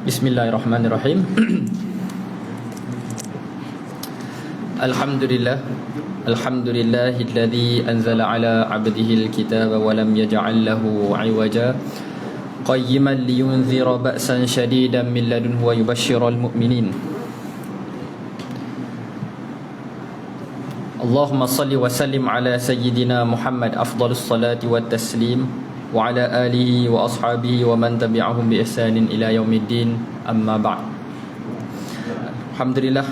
Bismillahirrahmanirrahim. Alhamdulillahilladzi anzala ala 'abdihi al-kitaba wa lam yaj'al lahu 'iwaja qayyiman liyunzira ba'san shadidan min ladunhu wa yubashshiral mu'minin. Allahumma salli wa sallim ala sayyidina Muhammad afdhalus salati wat taslim wa ala alihi wa ashabihi wa man tabi'ahum bi ihsanin ila yaumiddin, amma ba'd. Alhamdulillah,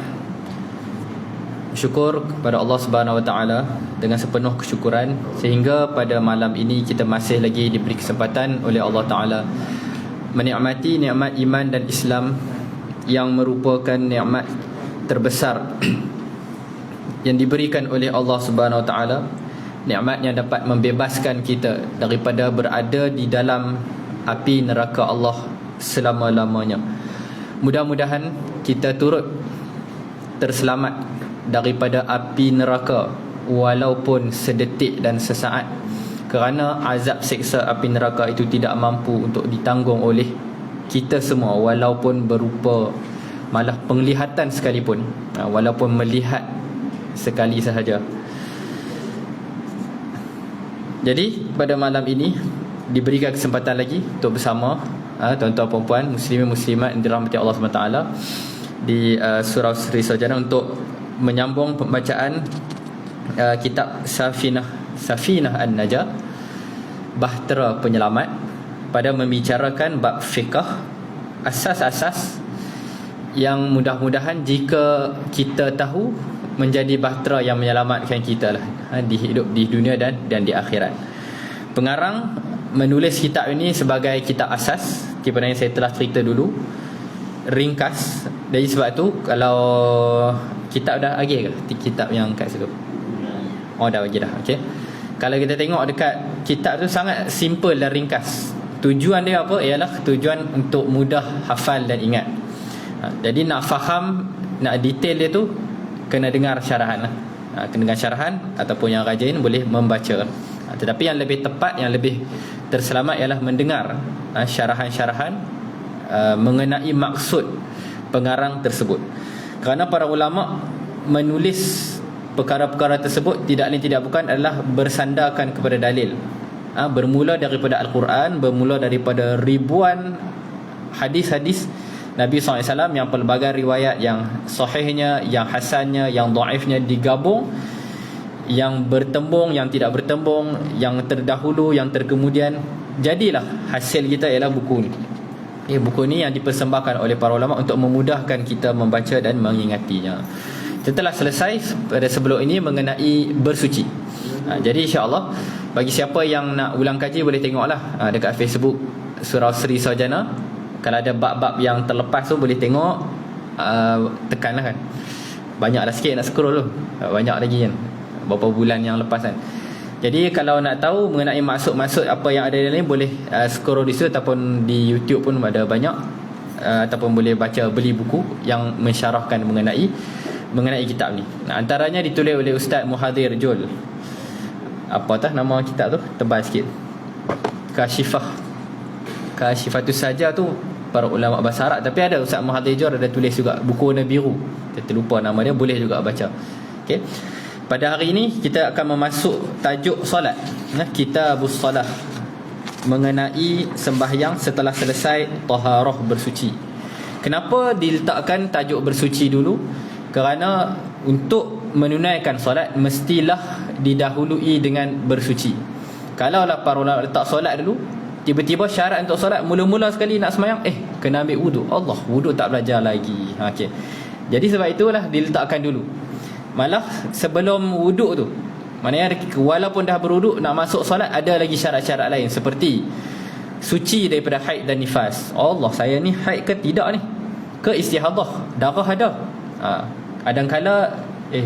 syukur kepada Allah Subhanahu wa taala dengan sepenuh kesyukuran sehingga pada malam ini kita masih lagi diberi kesempatan oleh Allah taala menikmati nikmat iman dan Islam yang merupakan nikmat terbesar yang diberikan oleh Allah Subhanahu wa taala, nikmat yang dapat membebaskan kita daripada berada di dalam api neraka Allah selama-lamanya. Mudah-mudahan kita turut terselamat daripada api neraka walaupun sedetik dan sesaat, kerana azab seksa api neraka itu tidak mampu untuk ditanggung oleh kita semua walaupun berupa malah penglihatan sekalipun, walaupun melihat sekali sahaja. Jadi pada malam ini diberikan kesempatan lagi untuk bersama tuan-tuan puan-puan, muslimin muslimat yang dirahmati Allah SWT di surau Sri Sarjana untuk menyambung pembacaan kitab Safinah An-Najah, Bahtera Penyelamat, pada membicarakan bab fiqh, asas-asas yang mudah-mudahan jika kita tahu menjadi bahtera yang menyelamatkan kita lah di hidup di dunia dan di akhirat. Pengarang menulis kitab ini sebagai kitab asas, seperti yang saya telah cerita dulu, ringkas. Jadi sebab tu kalau kitab dah bagi ke kitab yang kat situ? Oh, dah bagi dah. Okey. Kalau kita tengok dekat kitab tu sangat simple dan ringkas. Tujuan dia apa? Ialah tujuan untuk mudah hafal dan ingat. Jadi nak faham, nak detail dia tu kena dengar syarahan lah. Kena dengar syarahan ataupun yang rajin boleh membaca. Tetapi yang lebih tepat, yang lebih terselamat ialah mendengar syarahan-syarahan mengenai maksud pengarang tersebut. Kerana para ulama menulis perkara-perkara tersebut tidak lain tidak bukan adalah bersandarkan kepada dalil. Bermula daripada Al-Quran, bermula daripada ribuan hadis-hadis Nabi SAW yang pelbagai riwayat, yang sahihnya, yang hasannya, yang dhaifnya digabung, yang bertembung, yang tidak bertembung, yang terdahulu, yang terkemudian. Jadilah hasil kita ialah buku ni. Buku ni yang dipersembahkan oleh para ulama untuk memudahkan kita membaca dan mengingatinya. Kita telah selesai pada sebelum ini mengenai bersuci. Jadi insya-Allah bagi siapa yang nak ulang kaji boleh tengoklah dekat Facebook Surau Sri Sarjana. Kalau ada bab-bab yang terlepas tu boleh tengok, tekanlah kan. Banyaklah sikit nak scroll tu. Banyak lagi kan, beberapa bulan yang lepas kan. Jadi kalau nak tahu mengenai maksud-maksud apa yang ada dalam ni, boleh scroll di situ ataupun di YouTube pun ada banyak, ataupun boleh baca, beli buku yang mensyarahkan mengenai kitab ni. Antaranya ditulis oleh Ustaz Muhadir Jul. Apa tah nama kitab tu? Tebal sikit. Kasyifatus Saja tu para ulama bahasa Arab, tapi ada Ustaz Muhadir Jul ada tulis juga buku warna biru. Saya terlupa nama dia, boleh juga baca. Okey. Pada hari ini kita akan memasuk tajuk solat, Kitabus Salah, mengenai sembahyang setelah selesai taharah bersuci. Kenapa diletakkan tajuk bersuci dulu? Kerana untuk menunaikan solat mestilah didahului dengan bersuci. Kalaulah para ulama letak solat dulu, tiba-tiba syarat untuk solat mula-mula sekali nak sembahyang, kena ambil wudu. Allah, wudu tak belajar lagi. Okey. Jadi sebab itulah diletakkan dulu. Malah sebelum wuduk tu, maknanya walaupun dah berwuduk nak masuk solat, ada lagi syarat-syarat lain seperti suci daripada haid dan nifas. Allah, saya ni haid ke tidak ni? Ke istihadah? Darah ada? Kadang-kala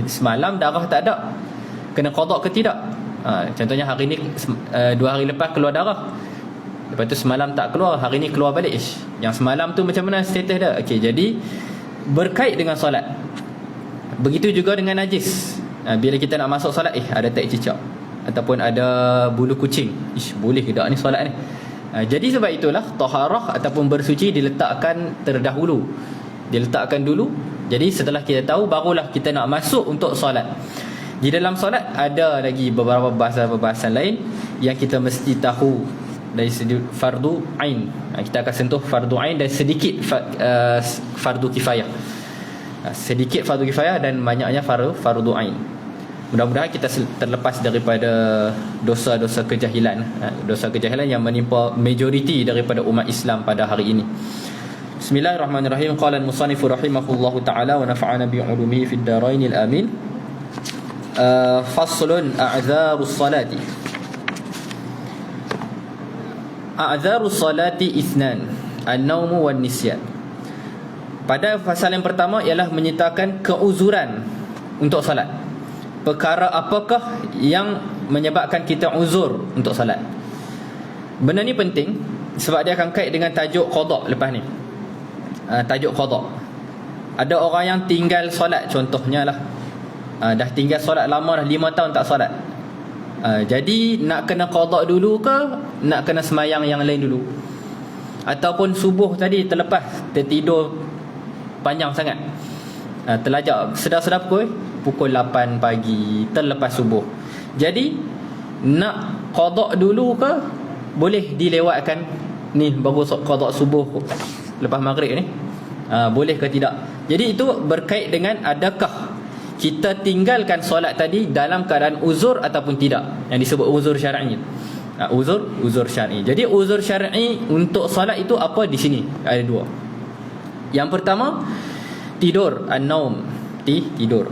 semalam darah tak ada, kena qada ke tidak? Contohnya hari ni 2 hari lepas keluar darah, lepas tu semalam tak keluar, hari ni keluar balik. Yang semalam tu macam mana status dia? Okey, jadi berkait dengan solat. Begitu juga dengan najis. Bila kita nak masuk solat, ada tai cicak ataupun ada bulu kucing, boleh ke tak ni solat ni? Jadi sebab itulah taharah ataupun bersuci diletakkan terdahulu, diletakkan dulu. Jadi setelah kita tahu, barulah kita nak masuk untuk solat. Di dalam solat ada lagi beberapa bahasan lain yang kita mesti tahu dari segi fardu ain. Kita akan sentuh fardu ain dan sedikit fardu kifayah. Sedikit fardu kifayah dan banyaknya fardu ain. Mudah-mudahan kita terlepas daripada dosa-dosa kejahilan, dosa kejahilan yang menimpa majoriti daripada umat Islam pada hari ini. Bismillahirrahmanirrahim. Qala al-musannif rahimahullahu taala wa nafa'ana bi 'ulumihi fid dharain al-amin. Faslun a'dzarus salati. A'dzarus salati itsnan, an-naumu wan nisyan. Pada fasal yang pertama ialah menyertakan keuzuran untuk salat. Perkara apakah yang menyebabkan kita uzur untuk salat? Benda ni penting sebab dia akan kait dengan tajuk qada lepas ni. Tajuk qada. Ada orang yang tinggal solat, contohnya lah, dah tinggal solat lama dah, 5 tahun tak solat. Jadi nak kena qada dulu ke nak kena semayang yang lain dulu? Ataupun subuh tadi terlepas, tertidur panjang sangat, terlajak sedap-sedap pukul 8 pagi terlepas subuh. Jadi nak qada dulu ke boleh dilewatkan ni baru qada subuh lepas maghrib ni? Boleh ke tidak? Jadi itu berkait dengan adakah kita tinggalkan solat tadi dalam keadaan uzur ataupun tidak, yang disebut uzur syar'i. Uzur syar'i. Jadi uzur syar'i untuk solat itu apa di sini? Ada 2. Yang pertama, tidur, an-naum, tidur.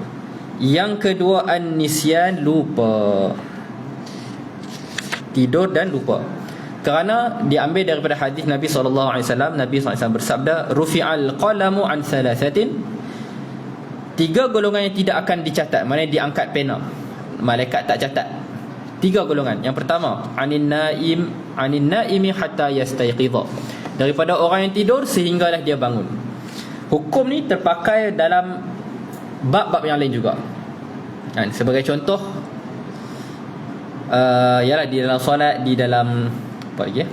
Yang kedua, an-nisyan, lupa. Tidur dan lupa. Kerana diambil daripada hadis Nabi SAW. Nabi SAW bersabda, rufi'al qalamu an thalathatin. 3 golongan yang tidak akan dicatat, maknanya diangkat pena, malaikat tak catat. 3 golongan. Yang pertama, anin naimi hatta yastayqidha, daripada orang yang tidur sehinggalah dia bangun. Hukum ni terpakai dalam bab-bab yang lain juga. Sebagai contoh, ialah di dalam solat, di dalam apa lagi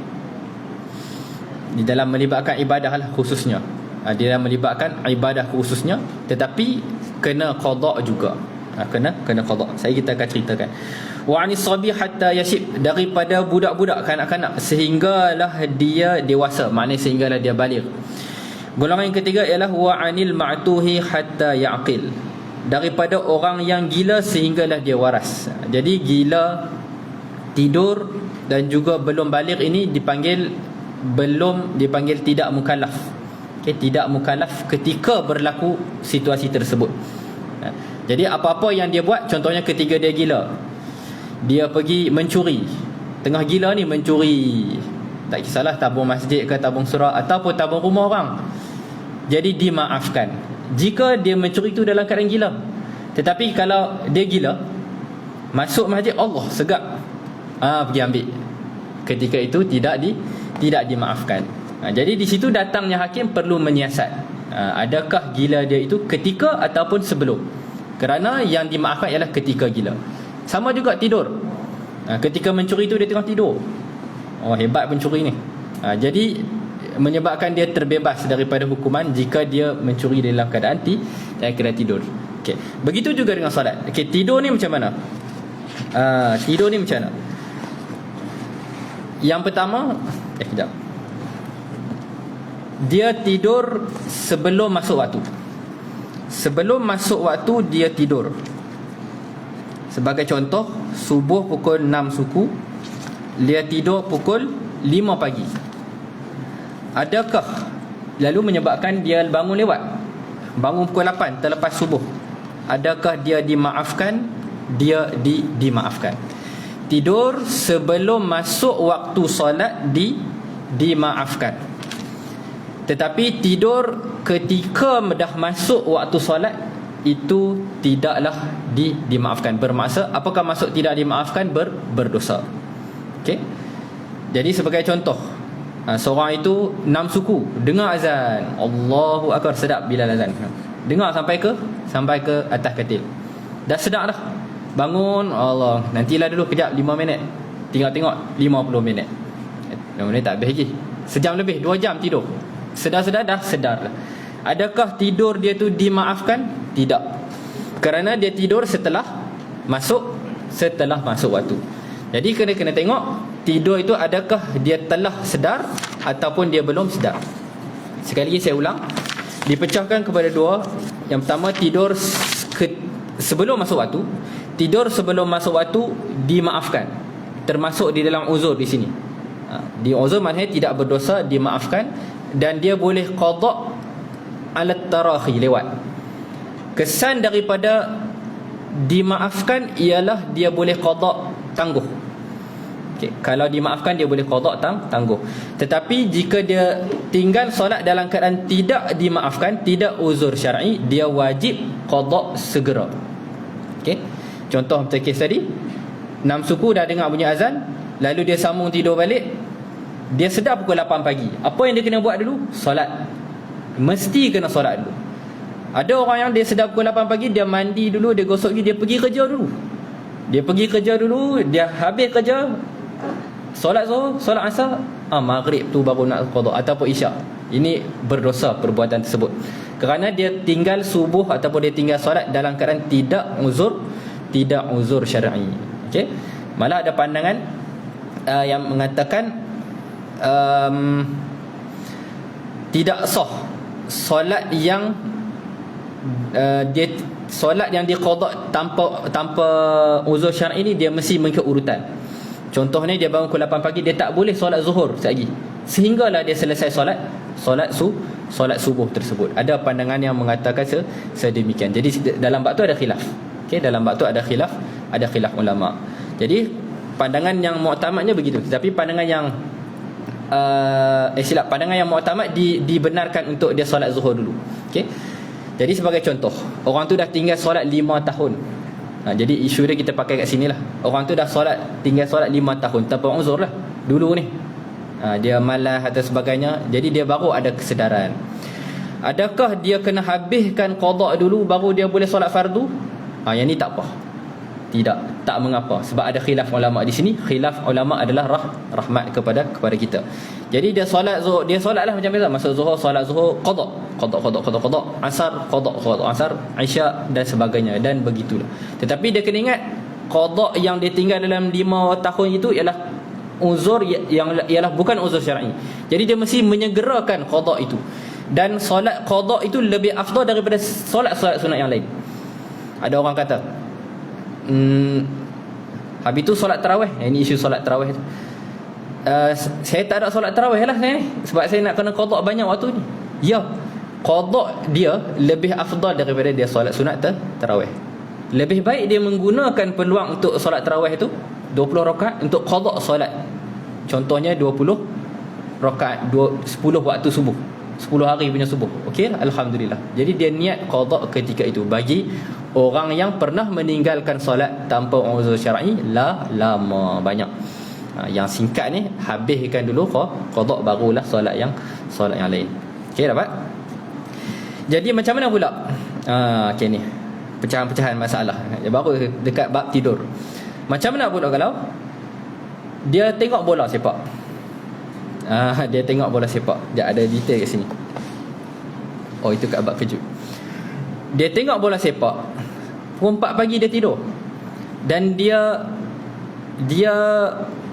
di dalam melibatkan ibadah lah khususnya. Di dalam melibatkan ibadah khususnya, tetapi kena qada juga. Kena qada. Kita akan ceritakan. Wa anis sabi hatta yashib, daripada budak-budak kanak-kanak sehinggalah dia dewasa, maknanya sehinggalah dia baligh. Golongan yang ketiga ialah wa anil ma'tuhi hatta ya'qil, daripada orang yang gila sehinggalah dia waras. Jadi gila, tidur dan juga belum baligh ini dipanggil tidak mukallaf. Tidak mukallaf ketika berlaku situasi tersebut. Jadi apa-apa yang dia buat, contohnya ketika dia gila, dia pergi mencuri, tengah gila ni mencuri, tak kisahlah tabung masjid ke tabung surau ataupun tabung rumah orang, jadi dimaafkan jika dia mencuri itu dalam keadaan gila. Tetapi kalau dia gila, masuk masjid, Allah segap, pergi ambil, ketika itu tidak dimaafkan. Jadi di situ datangnya hakim perlu menyiasat, adakah gila dia itu ketika ataupun sebelum. Kerana yang dimaafkan ialah ketika gila. Sama juga tidur, ketika mencuri itu dia tengah tidur, hebat pencuri ni. Jadi menyebabkan dia terbebas daripada hukuman jika dia mencuri dalam keadaan kena tidur. Begitu juga dengan solat. Tidur ni macam mana? Tidur ni macam mana? Yang pertama, kejap, dia tidur sebelum masuk waktu. Sebelum masuk waktu dia tidur. Sebagai contoh, subuh pukul 6 suku, dia tidur pukul 5 pagi. Adakah lalu menyebabkan dia bangun lewat, bangun pukul 8 terlepas subuh, adakah dia dimaafkan? Dia dimaafkan. Tidur sebelum masuk waktu solat dimaafkan. Tetapi tidur ketika dah masuk waktu solat itu tidaklah dimaafkan. Bermaksud apakah maksud tidak dimaafkan? Berdosa. Okey. Jadi sebagai contoh, seorang itu 6 suku dengar azan, Allahu akbar, sedap bila azan. Dengar sampai ke atas katil. Dah sedap dah. Bangun, Allah, nantilah dulu kejap 5 minit. Tengok 50 minit. 5 minit tak habis lagi. Sejam lebih, 2 jam tidur. Sedar-sedar dah sedar. Adakah tidur dia tu dimaafkan? Tidak. Kerana dia tidur setelah masuk waktu. Jadi kena tengok tidur itu adakah dia telah sedar ataupun dia belum sedar. Sekali lagi saya ulang, dipecahkan kepada dua. Yang pertama, tidur sebelum masuk waktu. Tidur sebelum masuk waktu dimaafkan, termasuk di dalam uzur di sini. Di uzur maknanya tidak berdosa, dimaafkan. Dan dia boleh qada' alat tarahi, lewat. Kesan daripada dimaafkan ialah dia boleh qada' tangguh. Okay. Kalau dimaafkan dia boleh qada' tangguh. Tetapi jika dia tinggal solat dalam keadaan tidak dimaafkan, tidak uzur syar'i, dia wajib qada' segera. Okay. Contoh macam kes tadi, 6 suku dah dengar bunyi azan, lalu dia sambung tidur balik. Dia sedar pukul 8 pagi. Apa yang dia kena buat dulu? Solat. Mesti kena solat dulu. Ada orang yang dia sedar pukul 8 pagi, dia mandi dulu, dia gosok gigi, dia pergi kerja dulu. Dia habis kerja, solat zuhur, solat asar, maghrib tu baru nak qada ataupun isyak. Ini berdosa perbuatan tersebut. Kerana dia tinggal subuh ataupun dia tinggal solat dalam keadaan tidak uzur syar'i. Okey. Malah ada pandangan yang mengatakan tidak sah solat yang solat yang diqada tanpa uzur syar'i ni, dia mesti mengikut urutan. Contohnya dia bangun pukul 8 pagi, dia tak boleh solat zuhur sekali sehinggalah dia selesai solat subuh tersebut. Ada pandangan yang mengatakan sedemikian. Jadi dalam bab tu ada khilaf. Okey, dalam bab tu ada khilaf ulama. Jadi pandangan yang muktamadnya begitu. Tetapi pandangan yang pandangan yang muktamad dibenarkan untuk dia solat zuhur dulu. Okey. Jadi sebagai contoh, orang tu dah tinggal solat 5 tahun. Jadi isu dia kita pakai kat sini lah. Orang tu dah tinggal solat 5 tahun tanpa uzur lah dulu ni. Dia malas atau sebagainya. Jadi dia baru ada kesedaran. Adakah dia kena habiskan qada dulu baru dia boleh solat fardu? Yang ni tak apa. Tidak, tak mengapa. Sebab ada khilaf ulama di sini. Khilaf ulama adalah rahmat kepada kita. Jadi dia solat zuhur, dia solatlah macam biasa. Masuk zuhur, solat zuhur, qada, asar, qada, asar, isyak dan sebagainya, dan begitulah. Tetapi dia kena ingat, qada yang dia tinggal dalam 5 tahun itu ialah uzur yang ialah bukan uzur syar'i. Jadi dia mesti menyegerakan qada itu. Dan solat qada itu lebih afdal daripada solat sunat yang lain. Ada orang kata, habis tu solat tarawih. Ini isu solat tarawih tu. Saya tak ada solat tarawih lah saya ni, sebab saya nak kena qada banyak waktu ni. Ya, qada dia lebih afdal daripada dia solat sunat tarawih. Lebih baik dia menggunakan peluang untuk solat tarawih itu 20 rakaat untuk qada solat. Contohnya 20 rakaat 10 waktu subuh, 10 hari punya subuh. Okey, alhamdulillah. Jadi dia niat qada ketika itu. Bagi orang yang pernah meninggalkan solat tanpa uzur syar'i lama banyak. Yang singkat ni, habiskan dulu qada, barulah solat yang lain. Okey, dapat? Jadi macam mana pula? Okey ni, pecahan-pecahan masalah. Baru dekat bab tidur. Macam mana pula kalau dia tengok bola sepak? Dia tengok bola sepak. Sekejap, ada detail kat sini. Oh, itu kat bab kejut. Dia tengok bola sepak, pukul 4 pagi dia tidur. Dan dia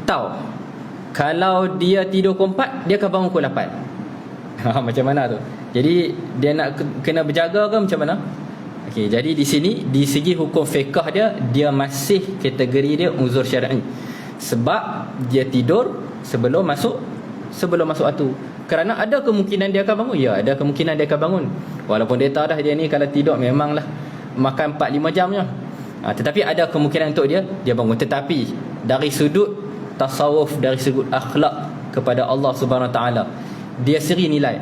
tahu kalau dia tidur pukul 4, dia akan bangun pukul 8. Macam mana tu? Jadi dia nak kena berjaga ke macam mana? Okey, jadi di sini di segi hukum fiqh dia masih kategori dia uzur syar'i. Sebab dia tidur sebelum masuk waktu. Kerana ada kemungkinan dia akan bangun. Ya, ada kemungkinan dia akan bangun. Walaupun dia tahu dah dia ni kalau tidur memanglah makan 4-5 jamnya. Tetapi ada kemungkinan untuk dia bangun. Tetapi dari sudut tasawuf, dari sudut akhlak, kepada Allah Subhanahu Wa Taala, dia seri nilai.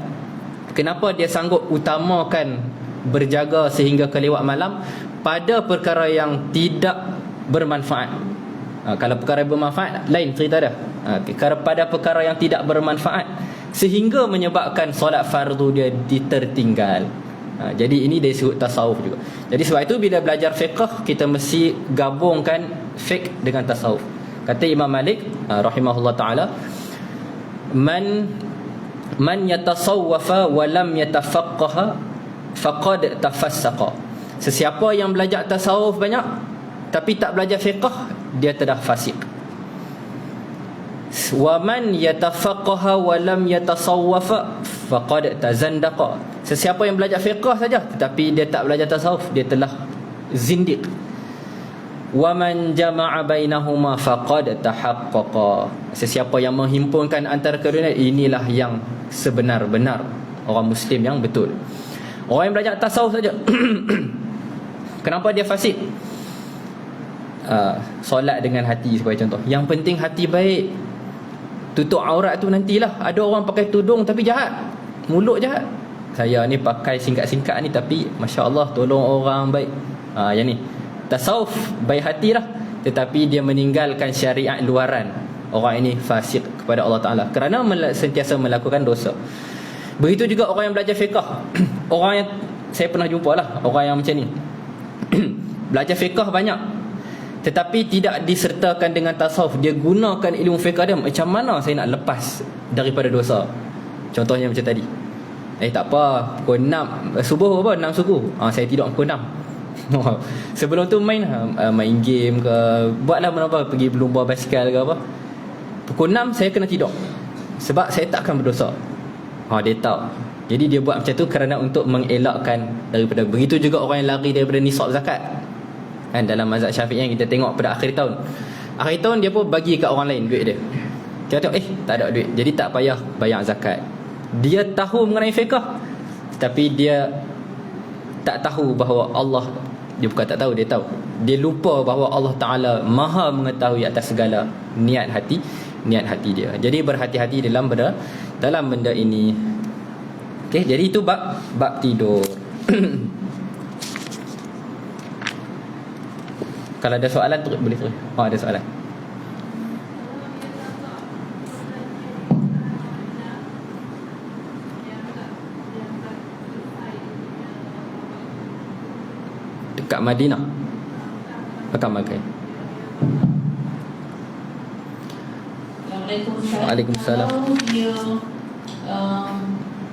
Kenapa dia sanggup utamakan berjaga sehingga kelewat malam pada perkara yang tidak bermanfaat? Kalau perkara bermanfaat lain cerita dah. Pada perkara yang tidak bermanfaat sehingga menyebabkan solat fardu dia ditertinggal. Jadi ini dari sudut tasawuf juga. Jadi sebab itu bila belajar fiqh, kita mesti gabungkan fiqh dengan tasawuf. Kata Imam Malik rahimahullah taala, man yatasawwafa wa lam yatafaqqaha faqad tafassaqa. Sesiapa yang belajar tasawuf banyak tapi tak belajar fiqh, dia telah fasik. Wa man yatafaqqaha wa lam yatasawwafa faqad tazandaqa. Sesiapa yang belajar fiqh saja tetapi dia tak belajar tasawuf, dia telah zindiq. Wa man jama'a bainahuma faqad tahaqqaqa. Sesiapa yang menghimpunkan antara kedua-duanya, inilah yang sebenar-benar orang muslim yang betul. Orang yang belajar tasawuf saja kenapa dia fasik? Solat dengan hati sebagai contoh. Yang penting hati baik, tutup aurat tu nantilah. Ada orang pakai tudung tapi jahat, mulut jahat. Saya ni pakai singkat-singkat ni tapi masya-Allah tolong orang baik. Yang ni tasawuf baik hati lah, tetapi dia meninggalkan syariat luaran. Orang ini fasik kepada Allah Ta'ala kerana sentiasa melakukan dosa. Begitu juga orang yang belajar fiqh. Orang yang saya pernah jumpa lah, orang yang macam ni belajar fiqh banyak tetapi tidak disertakan dengan tasawuf. Dia gunakan ilmu fiqh dia, macam mana saya nak lepas daripada dosa. Contohnya macam tadi, tak apa, pukul 6 subuh apa 6 suku, saya tidur pukul 6. Sebelum tu main game ke, buatlah apa, pergi berlumba basikal ke apa. Pukul 6 saya kena tidur sebab saya tak akan berdosa. Dia tahu. Jadi dia buat macam tu kerana untuk mengelakkan daripada. Begitu juga orang yang lari daripada nisab zakat. Dalam mazhab Syafi'i yang kita tengok pada akhir tahun. Akhir tahun dia pun bagi kat orang lain duit dia. Dia tengok tak ada duit, jadi tak payah bayar zakat. Dia tahu mengenai fiqh tapi dia tak tahu bahawa Allah, dia bukan tak tahu, dia tahu. Dia lupa bahawa Allah Ta'ala maha mengetahui atas segala niat hati dia. Jadi berhati-hati dalam benda ini. Okey, jadi itu bab tidur. Kalau ada soalan boleh terus. Ada soalan. Dekat Madinah. Dekat Makkah. Waalaikumsalam. Dia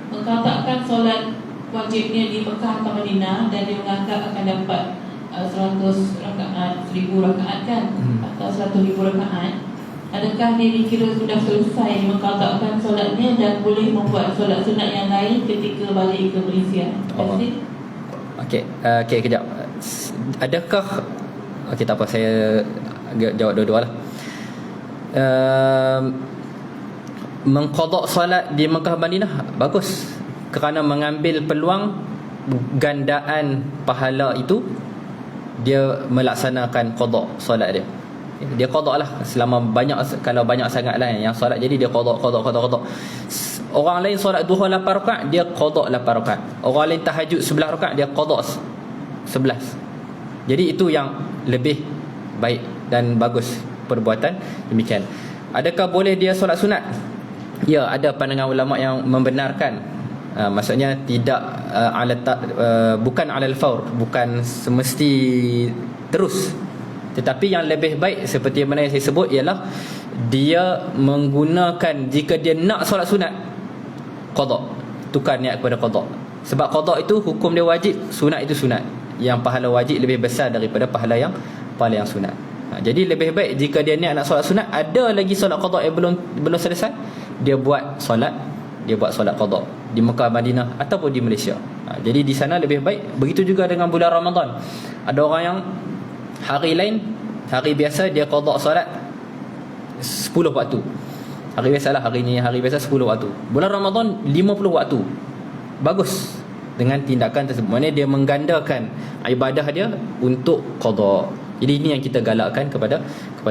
mengatakan solat wajibnya di Mekah atau Madinah dan dia menganggap akan dapat 100 rakaat, 1000 rakaat kan, atau 100,000 rakaat. Adakah dia dikira sudah selesai mengqada'kan solatnya dan boleh membuat solat sunat yang lain ketika balik ke Malaysia? Okey, kejap. Adakah tak apa, saya jawab dua-dua lah. Mengqada' solat di Mekah Madinah bagus kerana mengambil peluang gandaan pahala itu. Dia melaksanakan qada' solat dia. Dia qada' lah selama banyak, kalau banyak sangat lah yang solat, jadi dia qada'. Orang lain solat duha 8 rakaat, dia qada' 8 rakaat. Orang lain tahajud 11 rakaat, dia qada' 11. Jadi itu yang lebih baik dan bagus perbuatan demikian. Adakah boleh dia solat sunat? Ya, ada pandangan ulama yang membenarkan. Maksudnya tidak bukan alal faur, bukan semesti terus, tetapi yang lebih baik seperti mana yang saya sebut ialah dia menggunakan, jika dia nak solat sunat, qada', tukar niat kepada qada'. Sebab qada' itu hukum dia wajib, sunat itu sunat. Yang pahala wajib lebih besar daripada pahala yang sunat. Jadi lebih baik jika dia niat nak solat sunat, ada lagi solat qada' yang belum selesai, dia buat solat qada' di Mekah, Madinah ataupun di Malaysia. Jadi di sana lebih baik. Begitu juga dengan bulan Ramadan. Ada orang yang hari lain, hari biasa dia qada' solat 10 waktu. Hari biasalah, hari ni hari biasa 10 waktu. Bulan Ramadan 50 waktu. Bagus dengan tindakan tersebut. Maksudnya dia menggandakan ibadah dia untuk qada'. Jadi ini yang kita galakkan kepada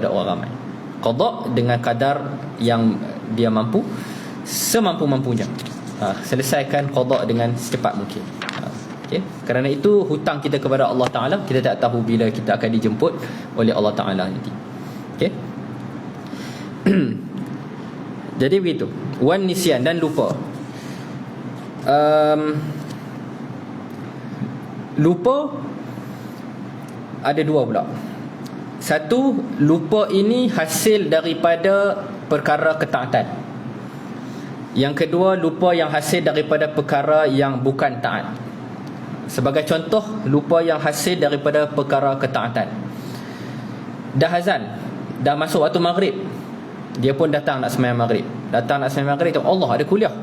orang ramai. qada dengan kadar yang dia mampu, semampu-mampunya. Selesaikan qada dengan secepat mungkin. Okay. Kerana itu hutang kita kepada Allah Ta'ala, kita tak tahu bila kita akan dijemput oleh Allah Ta'ala nanti. Okay. Jadi begitu. Wan nisyan, dan lupa. Lupa ada dua pula. Satu, lupa ini hasil daripada perkara ketaatan. Yang kedua, lupa yang hasil daripada perkara yang bukan taat. Sebagai contoh, lupa yang hasil daripada perkara ketaatan. Dah azan, dah masuk waktu maghrib, dia pun datang nak sembahyang maghrib. Datang nak sembahyang maghrib, Allah ada kuliah.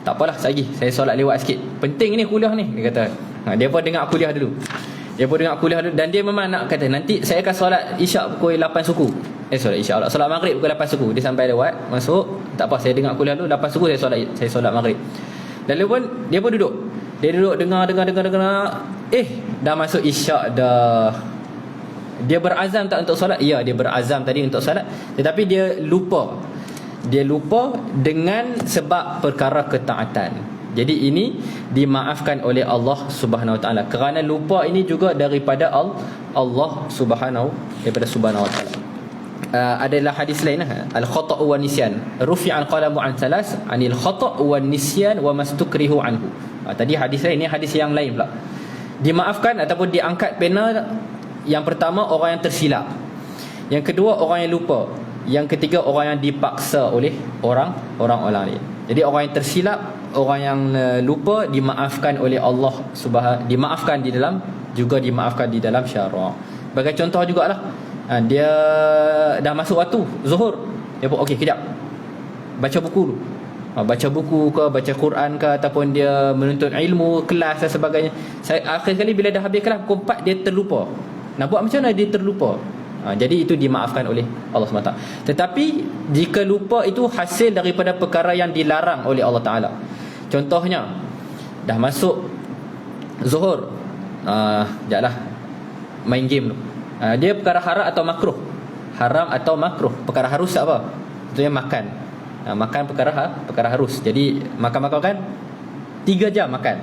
Tak apalah, sekejap lagi saya solat lewat sikit. Penting ni kuliah ni, dia kata. Dia pun dengar kuliah dulu. Dan dia memang nak kata, nanti saya akan solat isyak pukul 8 suku. Solat isyak pula, solat maghrib pukul 8 suku. Dia sampai lewat, masuk, tak apa, saya dengar kuliah dulu, 8 suku saya solat maghrib. Dan dia pun duduk. Dia duduk dengar. Dah masuk isyak dah. Dia berazam tak untuk solat? Ya, dia berazam tadi untuk solat, tetapi dia lupa. Dia lupa dengan sebab perkara ketaatan. Jadi ini dimaafkan oleh Allah Subhanahu Wa Taala. Kerana lupa ini juga daripada Allah Subhanahu Wa Taala. Adalah hadis lain, al-khata' wa nisyan. Rufi'al qalamu an salas, anil khata' wa nisyan wa mastukrihu anhu. Tadi hadis lain, ini hadis yang lain pula. Dimaafkan ataupun diangkat pena. Yang pertama, orang yang tersilap. Yang kedua, orang yang lupa. Yang ketiga, orang yang dipaksa oleh orang lain. Jadi orang yang tersilap, orang yang lupa, dimaafkan oleh Allah Subhanahu, dimaafkan di dalam, juga dimaafkan di dalam syarak. Sebagai contoh jugalah, dia dah masuk waktu zuhur, dia pun okey, kejap, baca buku dulu. Baca buku ke, baca Quran ke, ataupun dia menuntut ilmu, kelas dan sebagainya. Akhir sekali bila dah habis kelas pukul 4, dia terlupa. Nak buat macam mana dia terlupa? Jadi itu dimaafkan oleh Allah SWT. Tetapi jika lupa itu hasil daripada perkara yang dilarang oleh Allah Ta'ala. Contohnya, dah masuk zuhur, sekejap lah, main game tu. Dia perkara haram atau makruh? Haram atau makruh. Perkara harus tak apa? Contohnya makan. Makan perkara harus. Jadi makan kan 3 jam makan.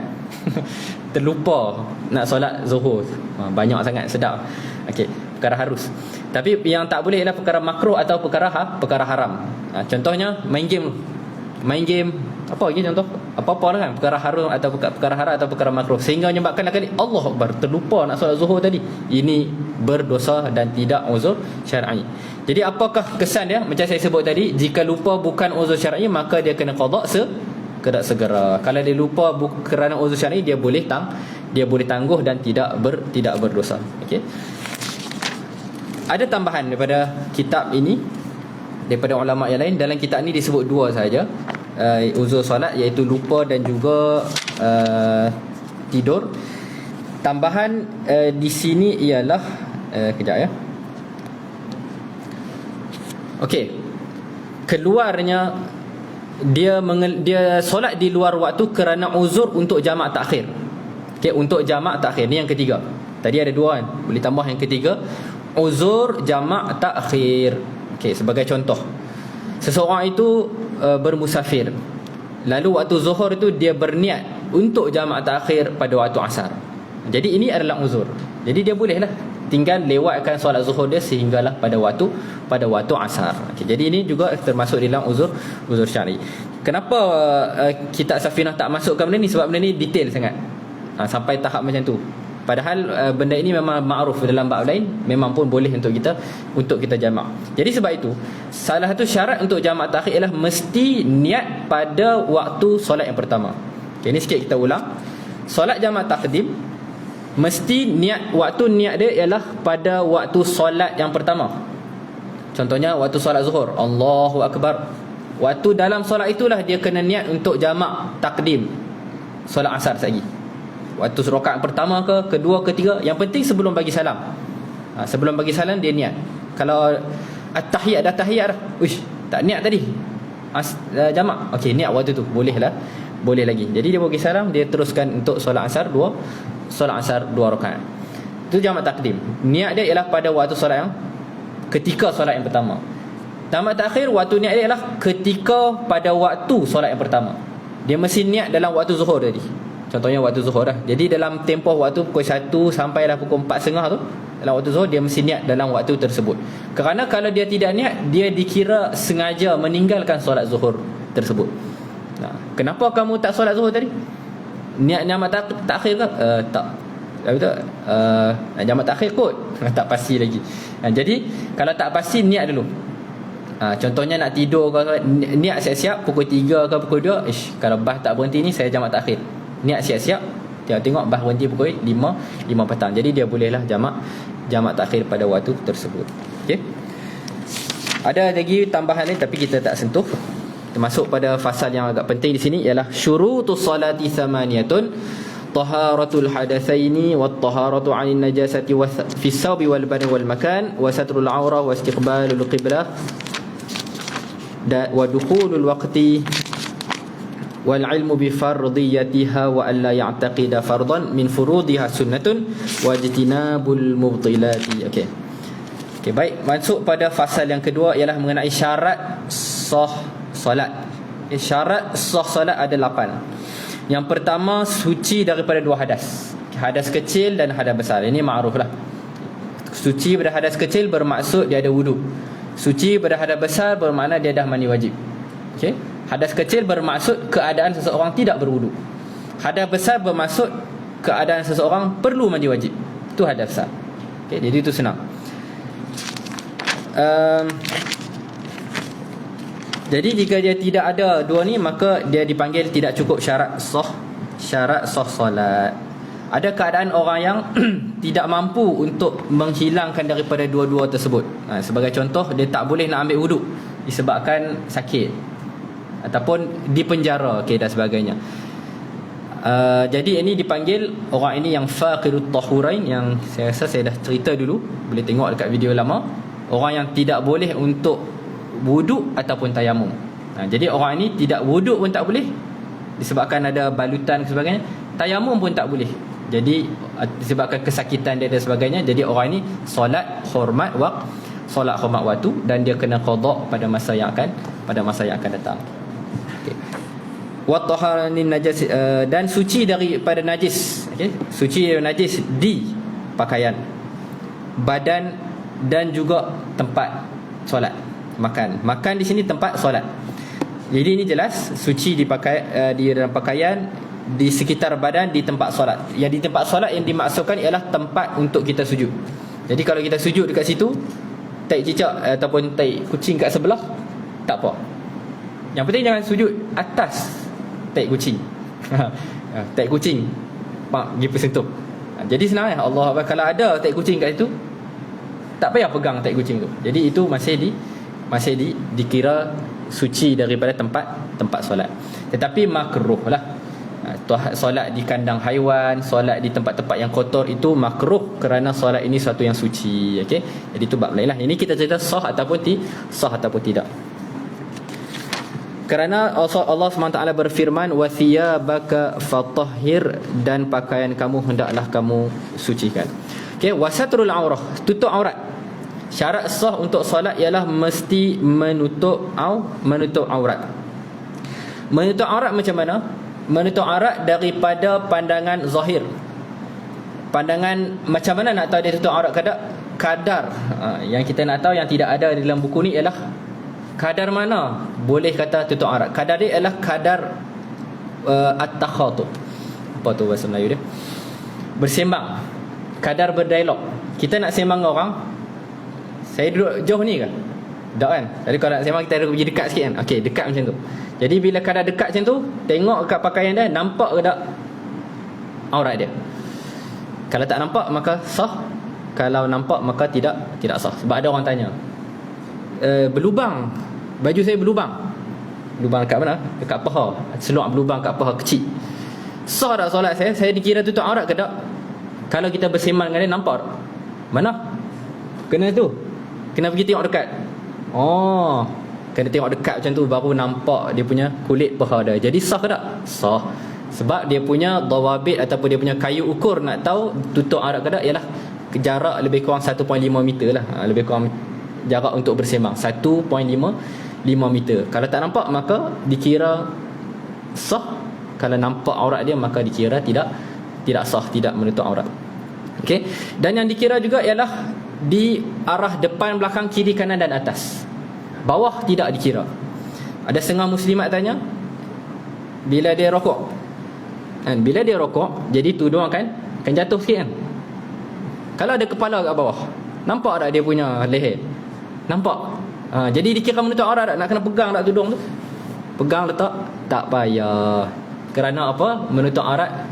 Terlupa nak solat zuhur. Banyak sangat, sedap. Okey, perkara harus. Tapi yang tak boleh ialah perkara makruh atau perkara haram. Contohnya main game. Apa lagi contoh? Apa-apa lah kan, perkara haram atau perkara haram atau perkara makruh, sehingga menyebabkan kali Allah Akbar, terlupa nak solat zuhur tadi. Ini berdosa dan tidak uzur syar'i. Jadi apakah kesan dia? Macam saya sebut tadi, jika lupa bukan uzur syar'i, maka dia kena qada segera. Kalau dia lupa kerana uzur syar'i, dia boleh tangguh dan tidak berdosa. Okey. Ada tambahan daripada kitab ini, daripada ulama yang lain. Dalam kitab ini disebut 2 sahaja, uzur solat, iaitu lupa dan juga tidur. Tambahan di sini ialah kejap ya. Okey. Keluarnya dia solat di luar waktu kerana uzur untuk jamak takhir. Okey, untuk jamak takhir ni yang ketiga. Tadi ada 2 kan, boleh tambah yang ketiga, uzur jamak takhir. Okey, sebagai contoh, seseorang itu bermusafir, lalu waktu zuhur itu dia berniat untuk jamak takhir pada waktu asar. Jadi ini adalah uzur. Jadi dia bolehlah tinggal lewatkan solat zuhur dia sehinggalah pada waktu asar. Okay, jadi ini juga termasuk dalam uzur syar'i. Kenapa kitab Safinah tak masukkan benda ni? Sebab benda ni detail sangat, sampai tahap macam tu. Padahal benda ini memang ma'ruf dalam bab lain, memang pun boleh untuk kita jamak. Jadi sebab itu, salah satu syarat untuk jamak takhir ialah mesti niat pada waktu solat yang pertama. Okay, ini sikit kita ulang. Solat jamak takdim mesti waktu niat dia ialah pada waktu solat yang pertama. Contohnya waktu solat zuhur, Allahu Akbar. Waktu dalam solat itulah dia kena niat untuk jamak takdim solat asar sekali. Waktu rakaat pertama ke, kedua, ketiga, yang penting sebelum bagi salam. Sebelum bagi salam dia niat. Kalau at-tahiyat dah tahiyat dah, tak niat tadi, jamak, okey, niat waktu tu boleh lagi. Jadi dia bagi salam, dia teruskan untuk solat asar 2 rakaat. Itu jamak takdim. Niat dia ialah pada waktu solat yang ketika solat yang pertama. Tamat takhir, waktu niat dia ialah ketika pada waktu solat yang pertama. Dia mesti niat dalam waktu zuhur tadi. Contohnya waktu zuhur lah. Jadi dalam tempoh waktu pukul 1 sampailah pukul 4.30 tu, dalam waktu zuhur dia mesti niat dalam waktu tersebut. Kerana kalau dia tidak niat, dia dikira sengaja meninggalkan solat zuhur tersebut. Nah, kenapa kamu tak solat zuhur tadi? Niat jamak takhir ke? Tak. Betul? Jamak takhir kot. Tak pasti lagi. Jadi kalau tak pasti, niat dulu. Contohnya nak tidur ke, niat siap-siap pukul 3 ke pukul 2. Kalau bah tak berhenti ni, saya jamak takhir. Niat siap-siap, tengok bah berhenti pukul 5 petang. Jadi dia bolehlah jamak takhir pada waktu tersebut. Okey. Ada lagi tambahan lain tapi kita tak sentuh. Termasuk pada fasal yang agak penting di sini ialah syurutus salati thamaniyatun, taharatul hadatsaini wat taharatu 'anil najasati fi as-sawbi wal badan wal makan wa satrul 'aurah wa istiqbalul qiblah wa dukhulul waqti wal 'ilmu bi fardiyatiha wa alla ya'taqida fardan min furudiha sunnatun wa ijtinabul mubtilati. Okey. Okey, baik, masuk pada fasal yang kedua ialah mengenai syarat sah solat. Syarat sah solat ada 8. Yang pertama, suci daripada 2 hadas. Hadas kecil dan hadas besar. Ini makruf lah. Suci pada hadas kecil bermaksud dia ada wudu. Suci pada hadas besar bermakna dia dah mandi wajib. Okey. Hadas kecil bermaksud keadaan seseorang tidak berwudu. Hadas besar bermaksud keadaan seseorang perlu mandi wajib. Itu hadas besar. Okey, jadi itu senang. Jadi jika dia tidak ada dua ni, maka dia dipanggil tidak cukup syarat sah solat. Ada keadaan orang yang tidak mampu untuk menghilangkan daripada dua-dua tersebut. Sebagai contoh, dia tak boleh nak ambil wuduk disebabkan sakit ataupun di penjara, dan sebagainya. Jadi ini dipanggil orang ini yang faqirut tahurain, yang saya rasa saya dah cerita dulu, boleh tengok dekat video lama. Orang yang tidak boleh untuk wuduk ataupun tayamum. Jadi orang ini tidak wuduk pun tak boleh disebabkan ada balutan dan sebagainya. Tayamum pun tak boleh. Jadi disebabkan kesakitan dia dan sebagainya. Jadi orang ini solat hormat waktu dan dia kena qada pada masa yang akan datang. Okey. Wa taharanin najis, dan suci daripada najis. Okey. Suci daripada najis di pakaian, badan dan juga tempat solat. Makan di sini tempat solat. Jadi ini jelas suci di dalam pakaian, di sekitar badan, di tempat solat. Yang di tempat solat yang dimaksudkan ialah tempat untuk kita sujud. Jadi kalau kita sujud dekat situ, tai cicak ataupun tai kucing kat sebelah, tak apa. Yang penting jangan sujud atas tai kucing. Tai kucing pergi bersentuh. Jadi senang Allah. Kalau ada tai kucing kat situ, tak payah pegang tai kucing tu. Jadi itu masih dikira suci daripada tempat solat. Tetapi makruh lah. Solat di kandang haiwan, solat di tempat-tempat yang kotor, itu makruh kerana solat ini satu yang suci. Okey. Jadi itu bab lain lah. Ini kita cerita sah ataupun tidak. Kerana Allah SWT berfirman, wa thiyabaka fatahhir, dan pakaian kamu hendaklah kamu sucikan. Okey, wasatrul aurah, tutup aurat. Syarat sah untuk solat ialah mesti menutup aurat. Menutup aurat macam mana? Menutup aurat daripada pandangan zahir. Pandangan macam mana nak tahu dia tutup aurat kadar yang kita nak tahu, yang tidak ada di dalam buku ni ialah kadar mana boleh kata tutup aurat. Kadar dia ialah kadar at-takhatub. Apa tu bahasa Melayu dia? Bersembang. Kadar berdialog. Kita nak sembang dengan orang, saya duduk jauh ni ke? Tak kan? Jadi kalau nak sembang, kita ada pergi dekat sikit kan? Okey, dekat macam tu. Jadi bila kadar dekat macam tu, tengok kat pakaian dia, nampak ke tak aurat dia? Kalau tak nampak maka sah. Kalau nampak maka tidak sah. Sebab ada orang tanya, berlubang, baju saya berlubang. Lubang dekat mana? Dekat paha. Seluar berlubang kat paha kecil. Sah tak solat saya? Saya dikira tutup aurat ke tak? Kalau kita bersembang dengan dia, nampak tak? Mana? Kena tu. Kena pergi tengok dekat. Kena tengok dekat macam tu baru nampak dia punya kulit paha dia. Jadi sah ke tak? Sah. Sebab dia punya dawabit ataupun dia punya kayu ukur nak tahu tutup aurat ke tak ialah jarak lebih kurang 1.5 meter lah. Lebih kurang jarak untuk bersembang 1.5 meter. Kalau tak nampak maka dikira sah. Kalau nampak aurat dia maka dikira tidak sah, tidak menutup aurat. Okey. Dan yang dikira juga ialah di arah depan, belakang, kiri, kanan dan atas. Bawah tidak dikira. Ada setengah muslimat tanya, bila dia rokok kan, bila dia rokok jadi tudung akan jatuh sikit kan. Kalau ada kepala kat bawah, nampak tak dia punya leher? Nampak. Jadi dikira menutup aurat tak? Nak kena pegang tak tudung tu? Pegang letak? Tak payah. Kerana apa? Menutup aurat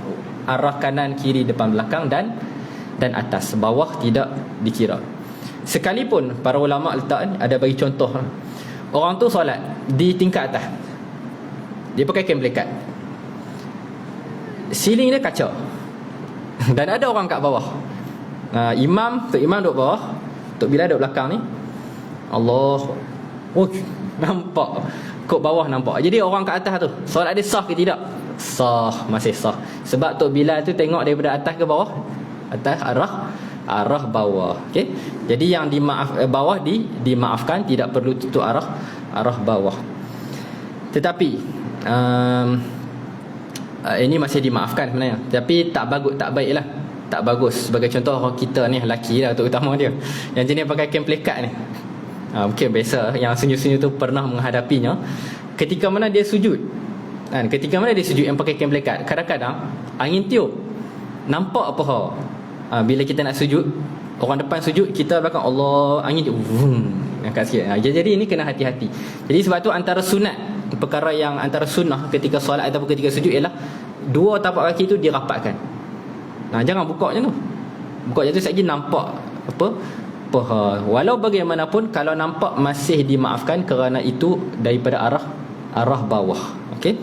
arah kanan, kiri, depan, belakang dan atas. Bawah tidak dikira. Sekalipun para ulama letak, ada bagi contoh, orang tu solat di tingkat atas, dia pakai kain pelikat, siling dia kaca dan ada orang kat bawah. Tok imam duduk bawah, Tok Bilal duduk belakang ni. Allah, nampak kok bawah nampak. Jadi orang kat atas tu solat dia sah ke tidak? Sah, masih sah. Sebab Tok Bilal tu tengok daripada atas ke bawah? Atas, arah bawah. Okey. Jadi yang bawah dimaafkan, tidak perlu tutup arah bawah. Tetapi ini masih dimaafkan sebenarnya. Tapi tak baiklah. Tak bagus. Sebagai contoh orang kita ni, lelaki lah terutama dia, yang jenis pakai kain pelikat ni. Mungkin biasa yang sunyi-sunyi tu pernah menghadapinya. Ketika mana dia sujud kan, yang pakai kain pelikat, kadang-kadang angin tiup, nampak apa hal. Bila kita nak sujud, orang depan sujud, kita belakang Allah, angin tiup, angkat sikit. Jadi ini kena hati-hati. Jadi sebab tu antara sunat, perkara yang antara sunnah ketika solat ataupun ketika sujud ialah dua tapak kaki tu dirapatkan. Jangan buka macam tu. Buka macam tu sekali nampak apa walau bagaimanapun, kalau nampak masih dimaafkan kerana itu daripada arah bawah. Okey,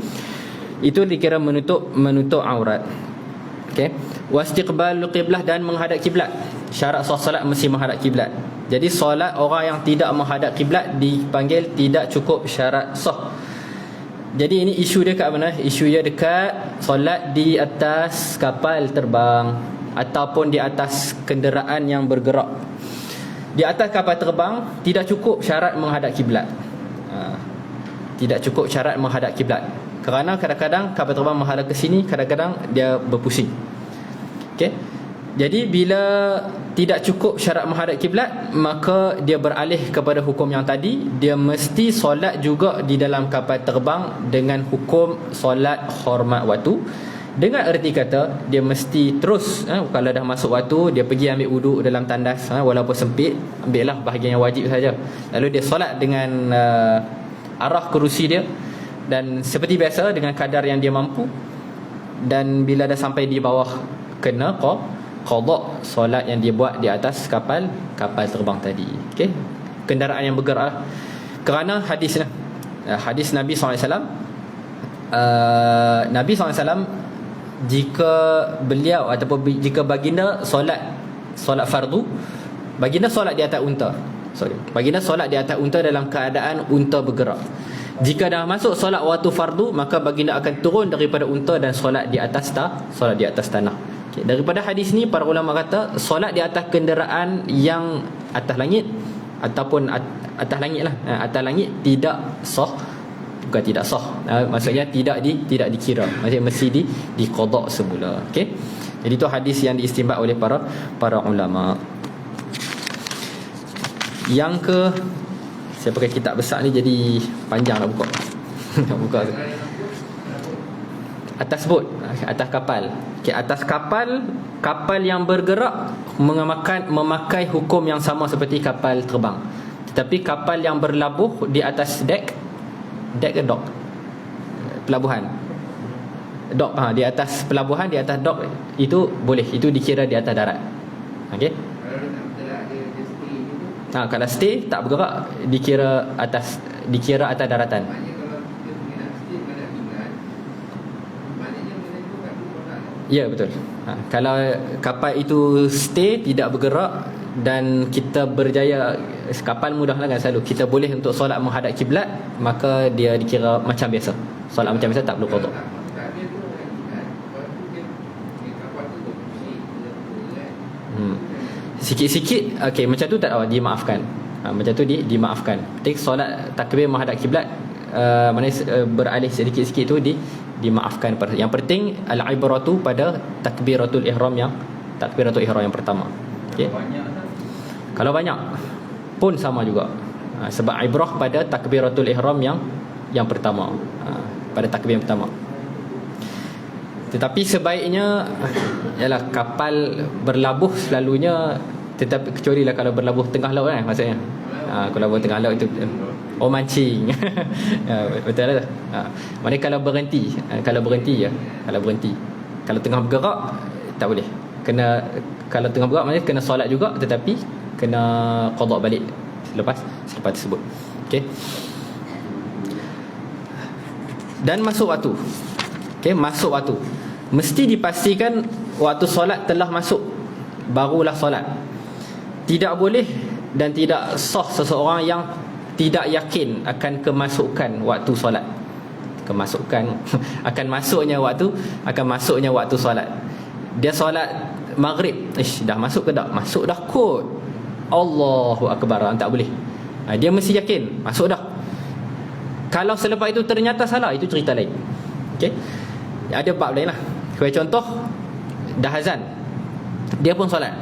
itu dikira menutup aurat. Okey, wastiqbalul qiblah, dan menghadap kiblat. Syarat sah solat mesti menghadap kiblat. Jadi solat orang yang tidak menghadap kiblat dipanggil tidak cukup syarat sah. Jadi ini isu dia kat mana? Isu dia dekat solat di atas kapal terbang ataupun di atas kenderaan yang bergerak. Di atas kapal terbang tidak cukup syarat menghadap kiblat. Tidak cukup syarat menghadap kiblat. Kerana kadang-kadang kapal terbang menghadap ke sini, kadang-kadang dia berpusing. Okey. Jadi bila tidak cukup syarat menghadap kiblat, maka dia beralih kepada hukum yang tadi. Dia mesti solat juga di dalam kapal terbang dengan hukum solat hormat waktu. Dengan erti kata, dia mesti terus kalau dah masuk waktu, dia pergi ambil wuduk dalam tandas, walaupun sempit, ambillah bahagian yang wajib saja. Lalu dia solat dengan arah kerusi dia, dan seperti biasa dengan kadar yang dia mampu. Dan bila dah sampai di bawah, kena qada solat yang dia buat di atas kapal terbang tadi. Okey, kenderaan yang bergerak. Kerana hadis Nabi SAW, Nabi SAW, jika beliau ataupun jika baginda solat fardu, baginda solat di atas unta. Baginda solat di atas unta dalam keadaan unta bergerak. Jika dah masuk solat waktu fardu, maka baginda akan turun daripada unta dan solat di atas tanah. Okay. Daripada hadis ni para ulama kata solat di atas kenderaan yang atas langit ataupun atas langit lah, atas langit tidak sah. Bukan tidak sah, maksudnya tidak dikira, maksudnya mesti diqada semula. Okey, jadi itu hadis yang diistinbat oleh para ulama. Yang ke, saya pakai kitab besar ni jadi panjang nak buka. Nak buka atas bot, atas kapal. Okey, atas kapal yang bergerak memakai hukum yang sama seperti kapal terbang. Tetapi kapal yang berlabuh di atas dek ke dock, pelabuhan, dock, di atas pelabuhan, di atas dock, itu boleh, itu dikira di atas darat. Okey, kalau stay tak bergerak, dikira atas daratan. Ya, betul. Kalau kapal itu stay, tidak bergerak, dan kita berjaya, kapal mudahlah kan, selalu kita boleh untuk solat menghadap kiblat, maka dia dikira macam biasa. Solat macam biasa, tak perlu qada. Sikit-sikit okey, macam tu tak apa, dimaafkan. Macam tu dimaafkan. Tapi solat takbir menghadap kiblat, beralih sedikit-sedikit tu dimaafkan. Yang penting al-ibratu pada takbiratul ihram yang pertama. Okey. Kalau banyak pun sama juga. Sebab ibrah pada takbiratul ihram yang pertama. Pada takbir yang pertama. Tetapi sebaiknya ialah kapal berlabuh selalunya, tetapi kecuali lah kalau berlabuh tengah laut kan, maksudnya kalau berlabuh tengah laut itu mancing. Betul lah. Maknanya kalau berhenti je, kalau tengah bergerak tak boleh. Kalau tengah bergerak maknanya kena solat juga, tetapi kena qada balik selepas tersebut. Okey. Dan masuk waktu. Okey, masuk waktu. Mesti dipastikan waktu solat telah masuk, barulah solat. Tidak boleh dan tidak sah seseorang yang tidak yakin akan kemasukan waktu solat. Akan masuknya waktu solat. Dia solat maghrib, dah masuk ke tak? Masuk dah kot. Allahu akbar, tak boleh. Dia mesti yakin masuk dah. Kalau selepas itu ternyata salah, itu cerita lain. Okey. Ada bab lain lah. Sebagai contoh, dah azan, dia pun solat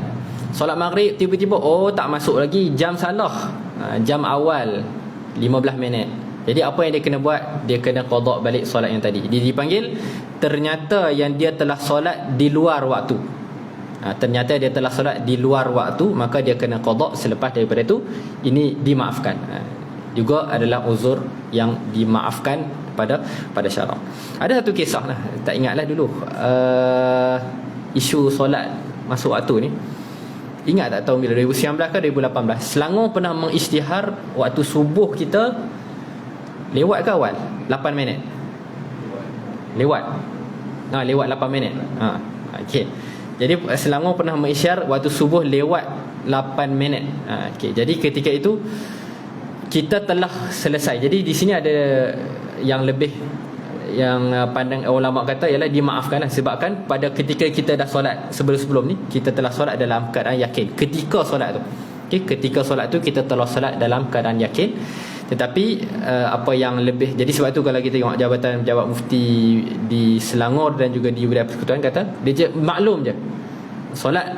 maghrib, tiba-tiba tak masuk lagi, jam salah, jam awal 15 minit. Jadi apa yang dia kena buat? Dia kena qada balik solat yang tadi. Dia dipanggil, ternyata yang dia telah solat di luar waktu. Ternyata dia telah solat di luar waktu, maka dia kena qada selepas daripada itu. Ini dimaafkan. Juga adalah uzur yang dimaafkan pada syarak. Ada satu kisah lah, tak ingatlah dulu, isu solat masuk waktu ni. Ingat tak tahun bila, 2019 ke 2018, Selangor pernah mengisytihar waktu subuh kita lewat ke awal 8 minit. Lewat 8 minit. Okey. Jadi Selangor pernah mengisytihar waktu subuh lewat 8 minit. Okey. Jadi ketika itu kita telah selesai. Jadi di sini ada yang lebih, yang pandang ulama kata ialah dimaafkanlah, sebabkan pada ketika kita dah solat sebelum ni, kita telah solat dalam keadaan yakin ketika solat tu. Okey, ketika solat tu kita telah solat dalam keadaan yakin. Tetapi apa yang lebih, jadi sebab tu kalau kita tengok jabatan pejabat mufti di Selangor dan juga di wilayah persekutuan kata, dia maklum je solat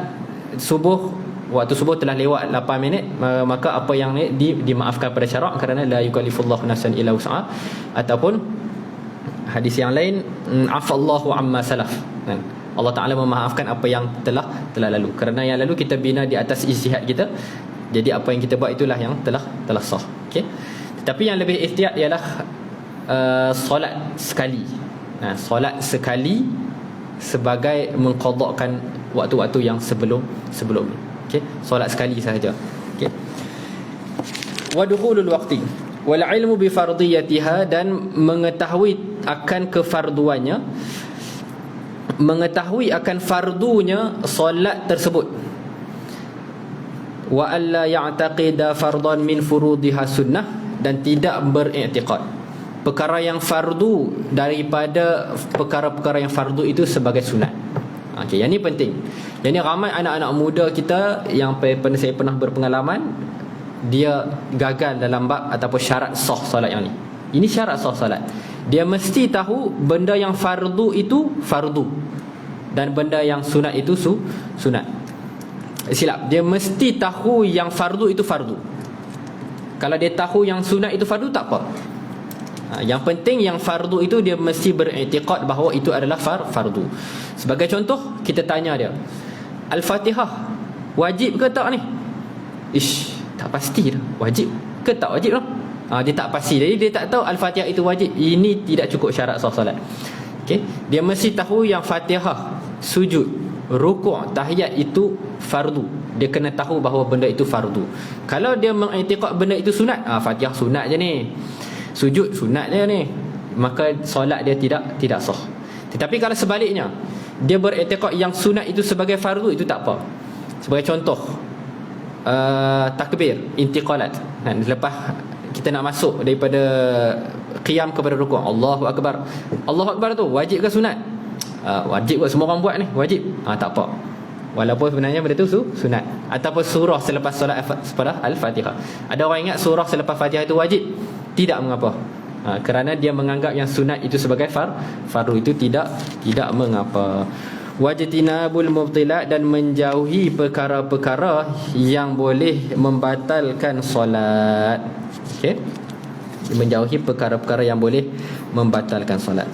subuh, waktu subuh telah lewat 8 minit, maka apa yang ni dimaafkan pada syarak, kerana la yukallifullahu nafsan illa wus'aha. Ataupun hadis yang lain, afallahu amma salaf, Allah Ta'ala memaafkan apa yang telah lalu, kerana yang lalu kita bina di atas ijtihad kita. Jadi apa yang kita buat itulah yang telah sah. Okey. Tetapi yang lebih ihtiyat ialah solat sekali. Solat sekali sebagai mengqadakkan waktu-waktu yang sebelum ni. Okey, solat sekali sahaja. Okey. Wa dukhulul waqti wal ilmu bi fardiyatiha, dan mengetahui akan kefarduannya, mengetahui akan fardunya solat tersebut. Wa alla ya'taqida fardan min furudiha sunnah, dan tidak beriktikad perkara yang fardu daripada perkara-perkara yang fardu itu sebagai sunat. Okey, yang ni penting. Yang ni ramai anak-anak muda kita yang saya pernah berpengalaman, dia gagal dalam bab ataupun syarat sah solat yang ni. Ini syarat sah solat. Dia mesti tahu benda yang fardu itu fardu, dan benda yang sunat itu sunat. Silap, dia mesti tahu yang fardu itu fardu. Kalau dia tahu yang sunat itu fardu, tak apa. Yang penting yang fardu itu dia mesti beriktikad bahawa itu adalah fardu. Sebagai contoh, kita tanya dia, Al-Fatihah wajib ke tak ni? Tak pasti dah, wajib ke tak wajib lah. Dia tak pasti, jadi dia tak tahu Al-Fatihah itu wajib. Ini tidak cukup syarat sah solat. Okay? Dia mesti tahu yang Fatihah, sujud, rukuk, tahiyat itu fardu. Dia kena tahu bahawa benda itu fardu. Kalau dia mengiktikad benda itu sunat, Fatihah sunat je ni, sujud sunat je ni, maka solat dia tidak sah. Tetapi kalau sebaliknya, dia beriktikad yang sunat itu sebagai fardu, itu tak apa. Sebagai contoh, takbir intiqalat, lepas kita nak masuk daripada qiyam kepada rukuk, Allahu akbar. Allahu akbar tu wajib ke sunat? Wajib buat, semua orang buat ni, wajib. Tak apa. Walaupun sebenarnya benda tu sunat. Ataupun surah selepas solat Al-Fatihah. Ada orang ingat surah selepas Fatihah itu wajib. Tidak mengapa. Kerana dia menganggap yang sunat itu sebagai fardu, itu tidak mengapa. Wajtinabul mubtilat, dan menjauhi perkara-perkara yang boleh membatalkan solat. Okey. Menjauhi perkara-perkara yang boleh membatalkan solat.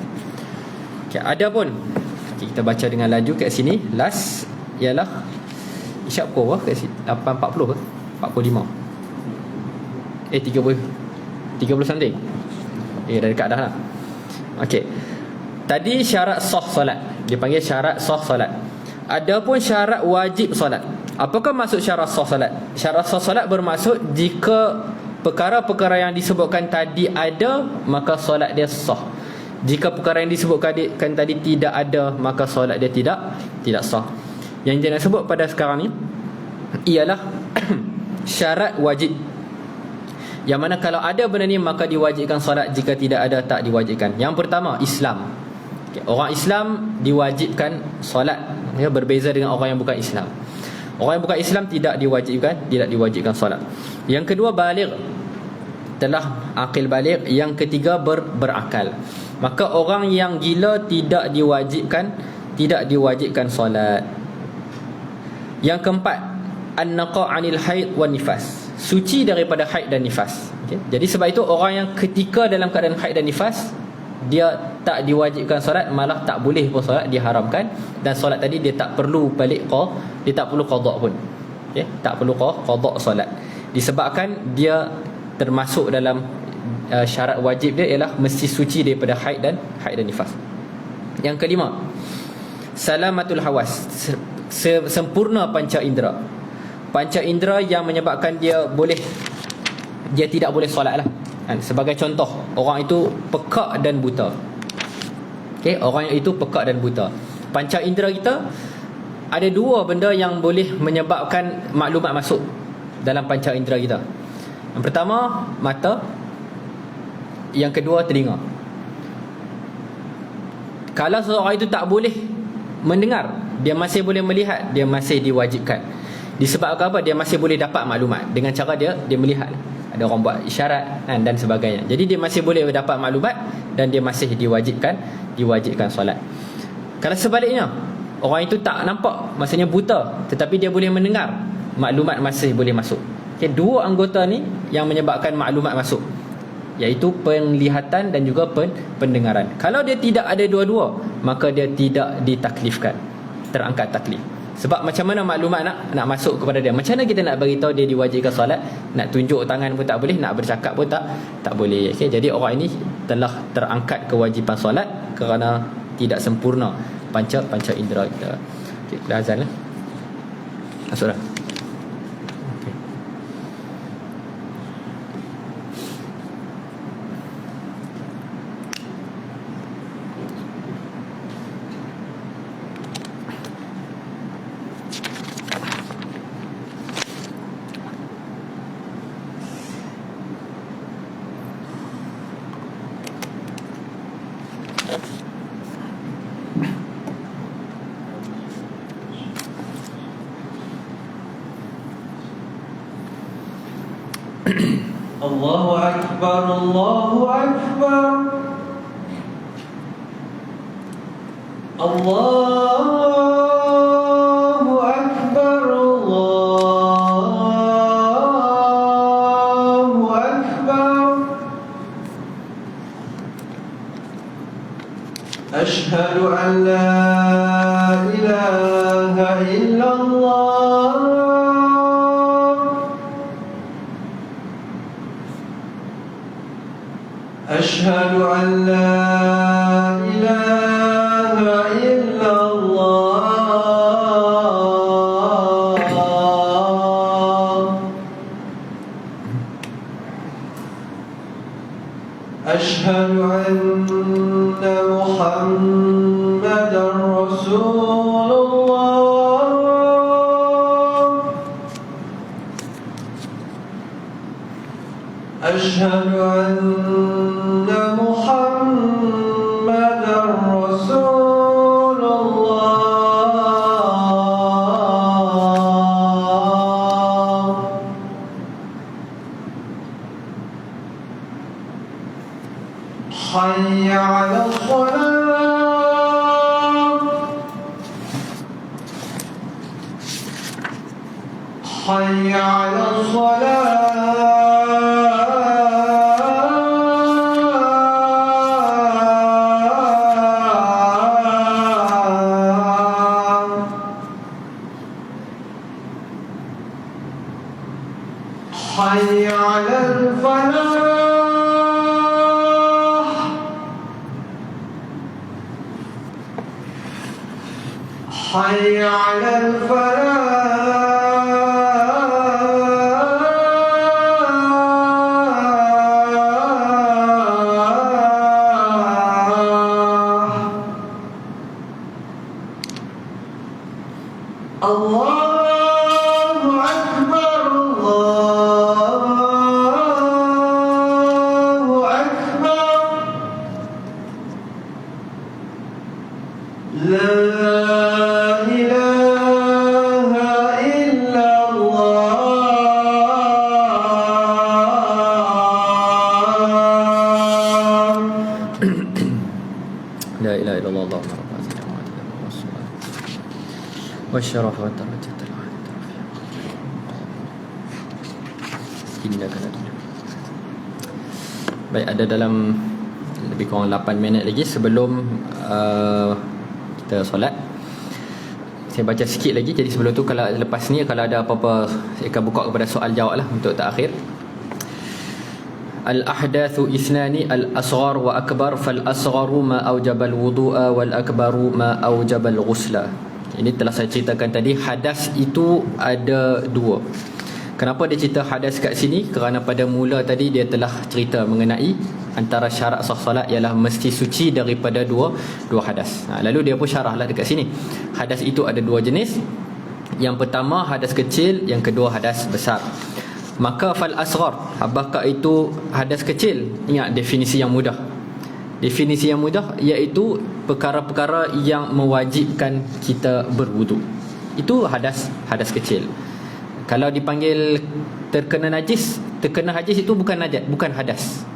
Okey, adapun kita baca dengan laju kat sini. Last ialah isyak pukul berapa kat sini? 8.40 ke? 45. 30 something. Dah dekat dah lah. Okey. Tadi syarat sah solat, dipanggil syarat sah solat. Adapun syarat wajib solat. Apakah maksud syarat sah solat? Syarat sah solat bermaksud jika perkara-perkara yang disebutkan tadi ada, maka solat dia sah. Jika perkara yang disebutkan tadi tidak ada, maka solat dia tidak sah. Yang dia nak sebut pada sekarang ni ialah syarat wajib, yang mana kalau ada benda ni maka diwajibkan solat, jika tidak ada tak diwajibkan. Yang pertama, Islam. Orang Islam diwajibkan solat, ya, berbeza dengan orang yang bukan Islam. Orang yang bukan Islam tidak diwajibkan solat. Yang kedua, baligh, telah akil baligh. Yang ketiga, berakal. Maka orang yang gila tidak diwajibkan solat. Yang keempat, an-naqa' 'anil haid wan nifas, suci daripada haid dan nifas. Okay? Jadi sebab itu orang yang ketika dalam keadaan haid dan nifas, dia tak diwajibkan solat, malah tak boleh pun solat, diharamkan. Dan solat tadi dia tak perlu dia tak perlu qada pun. Okay? Tak perlu qada solat, disebabkan dia termasuk dalam syarat wajib dia ialah mesti suci daripada haid dan nifas. Yang kelima, salamatul hawas, sempurna panca indera. Panca indera yang menyebabkan dia tidak boleh solat lah. Sebagai contoh, orang itu pekak dan buta. Okay, orang itu pekak dan buta. Panca indera kita ada dua benda yang boleh menyebabkan maklumat masuk dalam panca indera kita. Yang pertama, mata. Yang kedua, telinga. Kalau seorang itu tak boleh mendengar, dia masih boleh melihat, dia masih diwajibkan. Disebabkan apa? Dia masih boleh dapat maklumat dengan cara dia melihat. Ada orang buat isyarat dan sebagainya. Jadi dia masih boleh dapat maklumat dan dia masih diwajibkan solat. Kalau sebaliknya, orang itu tak nampak, maksudnya buta, tetapi dia boleh mendengar, maklumat masih boleh masuk. Okay, dua anggota ni yang menyebabkan maklumat masuk, iaitu penglihatan dan juga pendengaran. Kalau dia tidak ada dua-dua, maka dia tidak ditaklifkan, terangkat taklif. Sebab macam mana maklumat nak masuk kepada dia? Macam mana kita nak beritahu dia diwajibkan solat? Nak tunjuk tangan pun tak boleh, nak bercakap pun tak boleh. Okay? Jadi orang ini telah terangkat kewajipan solat kerana tidak sempurna panca indera kita. Okay, dah azan lah. Masuk dah. Allahu Akbar, Allahu Akbar, Allahu Akbar, Allahu Akbar. Ashhadu an la ilaha illallah. أشهد أن لا إله إلا الله. أشهد أن محمدا رسول الله. أشهد أن محمدا رسول الله. حي على الصلاة حي على الفلاح حي على الفلاح الله أكبر الله أكبر لا إله إلا الله لا إله إلا الله اللهم رب العالمين والصلاة والشرف والدرجة العالية إنك لدنا. Baik, ada dalam lebih kurang 8 minit lagi sebelum kita solat. Saya baca sikit lagi. Jadi sebelum tu, kalau lepas ni kalau ada apa-apa, saya akan buka kepada soal jawab lah untuk takhir. Al-ahdathu ithnani al-asghar wa akbar, fal-asgharu ma awjaba al-wudu'a wal-akbaru ma awjaba al-ghusla. Ini telah saya ceritakan tadi, hadas itu ada dua. Kenapa dia cerita hadas kat sini? Kerana pada mula tadi dia telah cerita mengenai antara syarat sah solat ialah mesti suci daripada dua hadas. Lalu dia pun syarahlah dekat sini. Hadas itu ada dua jenis. Yang pertama hadas kecil, yang kedua hadas besar. Maka fal asghar, apakah itu hadas kecil? Ingat definisi yang mudah. Definisi yang mudah iaitu perkara-perkara yang mewajibkan kita berwuduk. Itu hadas kecil. Kalau dipanggil terkena najis itu bukan hadas.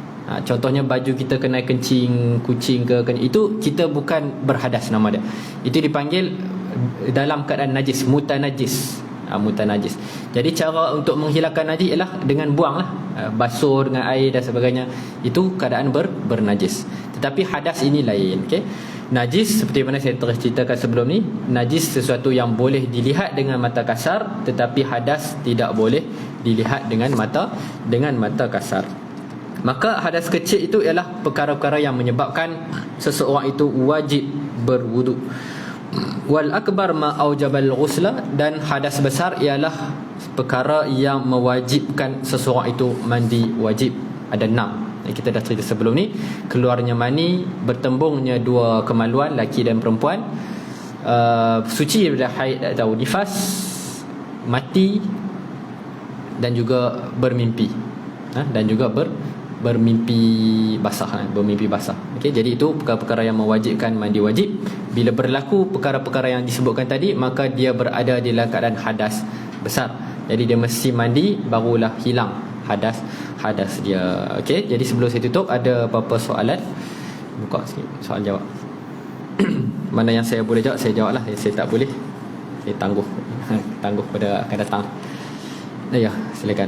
Contohnya baju kita kena kencing kucing ke, itu kita bukan berhadas nama dia. Itu dipanggil dalam keadaan najis, mutanajis. Jadi cara untuk menghilangkan najis ialah dengan buanglah, basuh dengan air dan sebagainya. Itu keadaan bernajis. Tetapi hadas ini lain, okey. Najis seperti mana saya telah ceritakan sebelum ni, najis sesuatu yang boleh dilihat dengan mata kasar, tetapi hadas tidak boleh dilihat dengan mata kasar. Maka hadas kecil itu ialah perkara-perkara yang menyebabkan seseorang itu wajib berwuduk. Wal akbar ma aujabal ghusla, dan hadas besar ialah perkara yang mewajibkan seseorang itu mandi wajib. Ada 6. Kita dah cerita sebelum ni. Keluarnya mani, bertembungnya dua kemaluan, laki dan perempuan, suci daripada haid atau nifas, mati, dan juga bermimpi. Dan juga bermimpi basah. Okey, jadi itu perkara-perkara yang mewajibkan mandi wajib. Bila berlaku perkara-perkara yang disebutkan tadi, maka dia berada di dalam keadaan hadas besar. Jadi dia mesti mandi barulah hilang hadas dia. Okey, jadi sebelum saya tutup, ada apa-apa soalan? Buka sikit soal jawab. Mana yang saya boleh jawab, saya jawablah. Yang saya tak boleh, saya tangguh pada akan datang. Ya, silakan.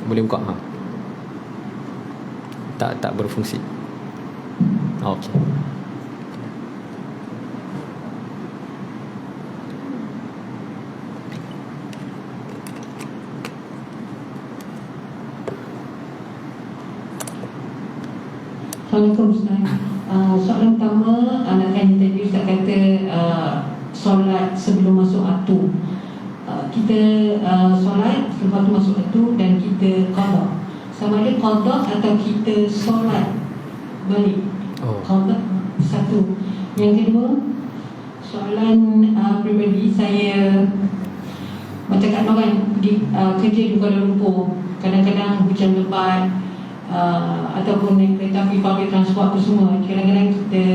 Boleh buka. Tak berfungsi. Okey. Assalamualaikum Ustaz. Soalan pertama, kan tadi Ustaz kata solat sebelum masuk atu. Kita solat lepas tu masuk atu dan kita qada. Sama ada qada atau kita solat balik. Qada satu. Yang kedua, soalan peribadi saya, macam kat orang di kerja di Kuala Lumpur, kadang-kadang hujan lebat, ataupun naik kereta api, public transport tu semua, kadang-kadang kita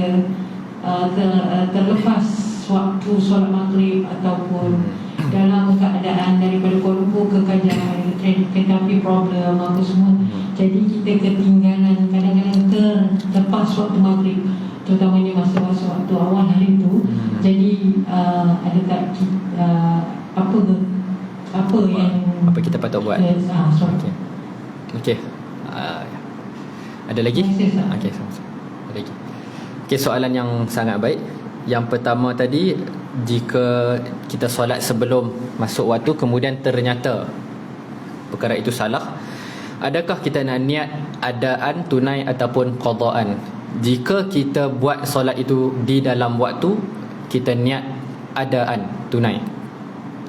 terlepas waktu solat maghrib ataupun dalam keadaan daripada Kuala Lumpur ke Kajar, kereta api problem apa semua. Jadi kita ketinggalan, kadang-kadang terlepas waktu maghrib. terutamanya masa-masa waktu awal hari tu. Jadi adakah apa yang Apa kita patut buat? Okey. Okey. Ada lagi? Okey, sama-sama. Ada lagi. Okey, soalan yang sangat baik. Yang pertama tadi, jika kita solat sebelum masuk waktu kemudian ternyata perkara itu salah, adakah kita nak niat adaan, tunai ataupun qadaan? Jika kita buat solat itu di dalam waktu, kita niat adaan, tunai.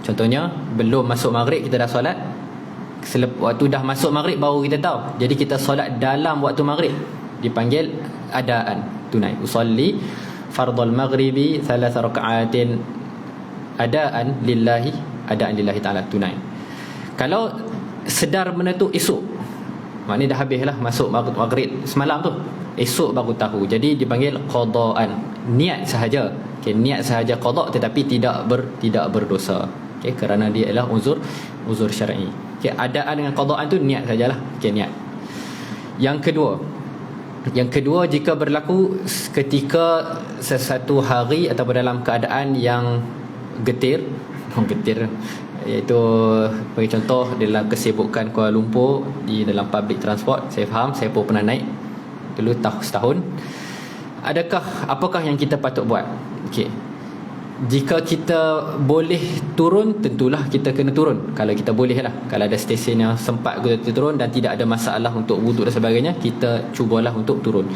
Contohnya, belum masuk maghrib kita dah solat, waktu dah masuk maghrib baru kita tahu. Jadi kita solat dalam waktu maghrib, dipanggil adaan, tunai. Usalli fardhul maghribi 3 raka'atin adaan lillahi ta'ala, tunai. Kalau sedar benda tu esok, maknanya dah habislah masuk maghrib semalam tu, esok baru tahu, jadi dipanggil qadaan, niat sahaja. Okay, niat sahaja qada tetapi tidak berdosa. Okay, kerana dia adalah uzur syar'i. Okay, adaan dengan qadaan tu niat sajalah. Okay, niat. Yang kedua, jika berlaku ketika sesuatu hari ataupun dalam keadaan yang getir, iaitu bagi contoh dalam kesibukan Kuala Lumpur di dalam public transport, saya faham, saya pun pernah naik dulu setahun. Apakah yang kita patut buat? Okey. Jika kita boleh turun, tentulah kita kena turun. Kalau kita boleh lah, kalau ada stesen yang sempat kita turun dan tidak ada masalah untuk wuduk dan sebagainya, kita cubalah untuk turun.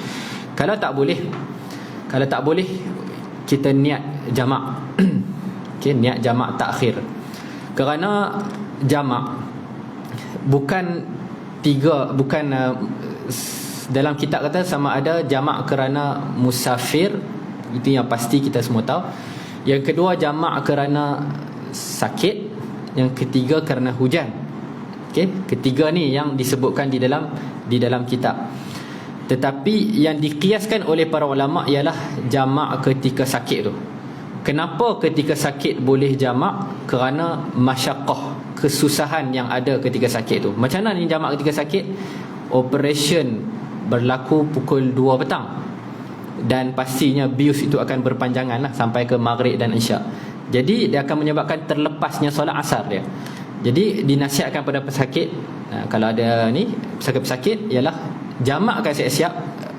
Kalau tak boleh, kita niat jamak. Okey, niat jamak takhir. Kerana jamak bukan dalam kitab kata sama ada jamak kerana musafir, itu yang pasti kita semua tahu. Yang kedua, jamak kerana sakit. Yang ketiga, kerana hujan. Okey, ketiga ni yang disebutkan di dalam kitab. Tetapi yang dikiaskan oleh para ulama ialah jamak ketika sakit tu. Kenapa ketika sakit boleh jamak? Kerana masyaqqah, kesusahan yang ada ketika sakit tu. Macam mana ni jamak ketika sakit? Operation berlaku pukul 2 petang, dan pastinya bius itu akan berpanjangan lah sampai ke maghrib dan isyak. Jadi dia akan menyebabkan terlepasnya solat asar dia. Jadi dinasihatkan pada pesakit, kalau ada ni pesakit-pesakit, ialah jamakkan siap-siap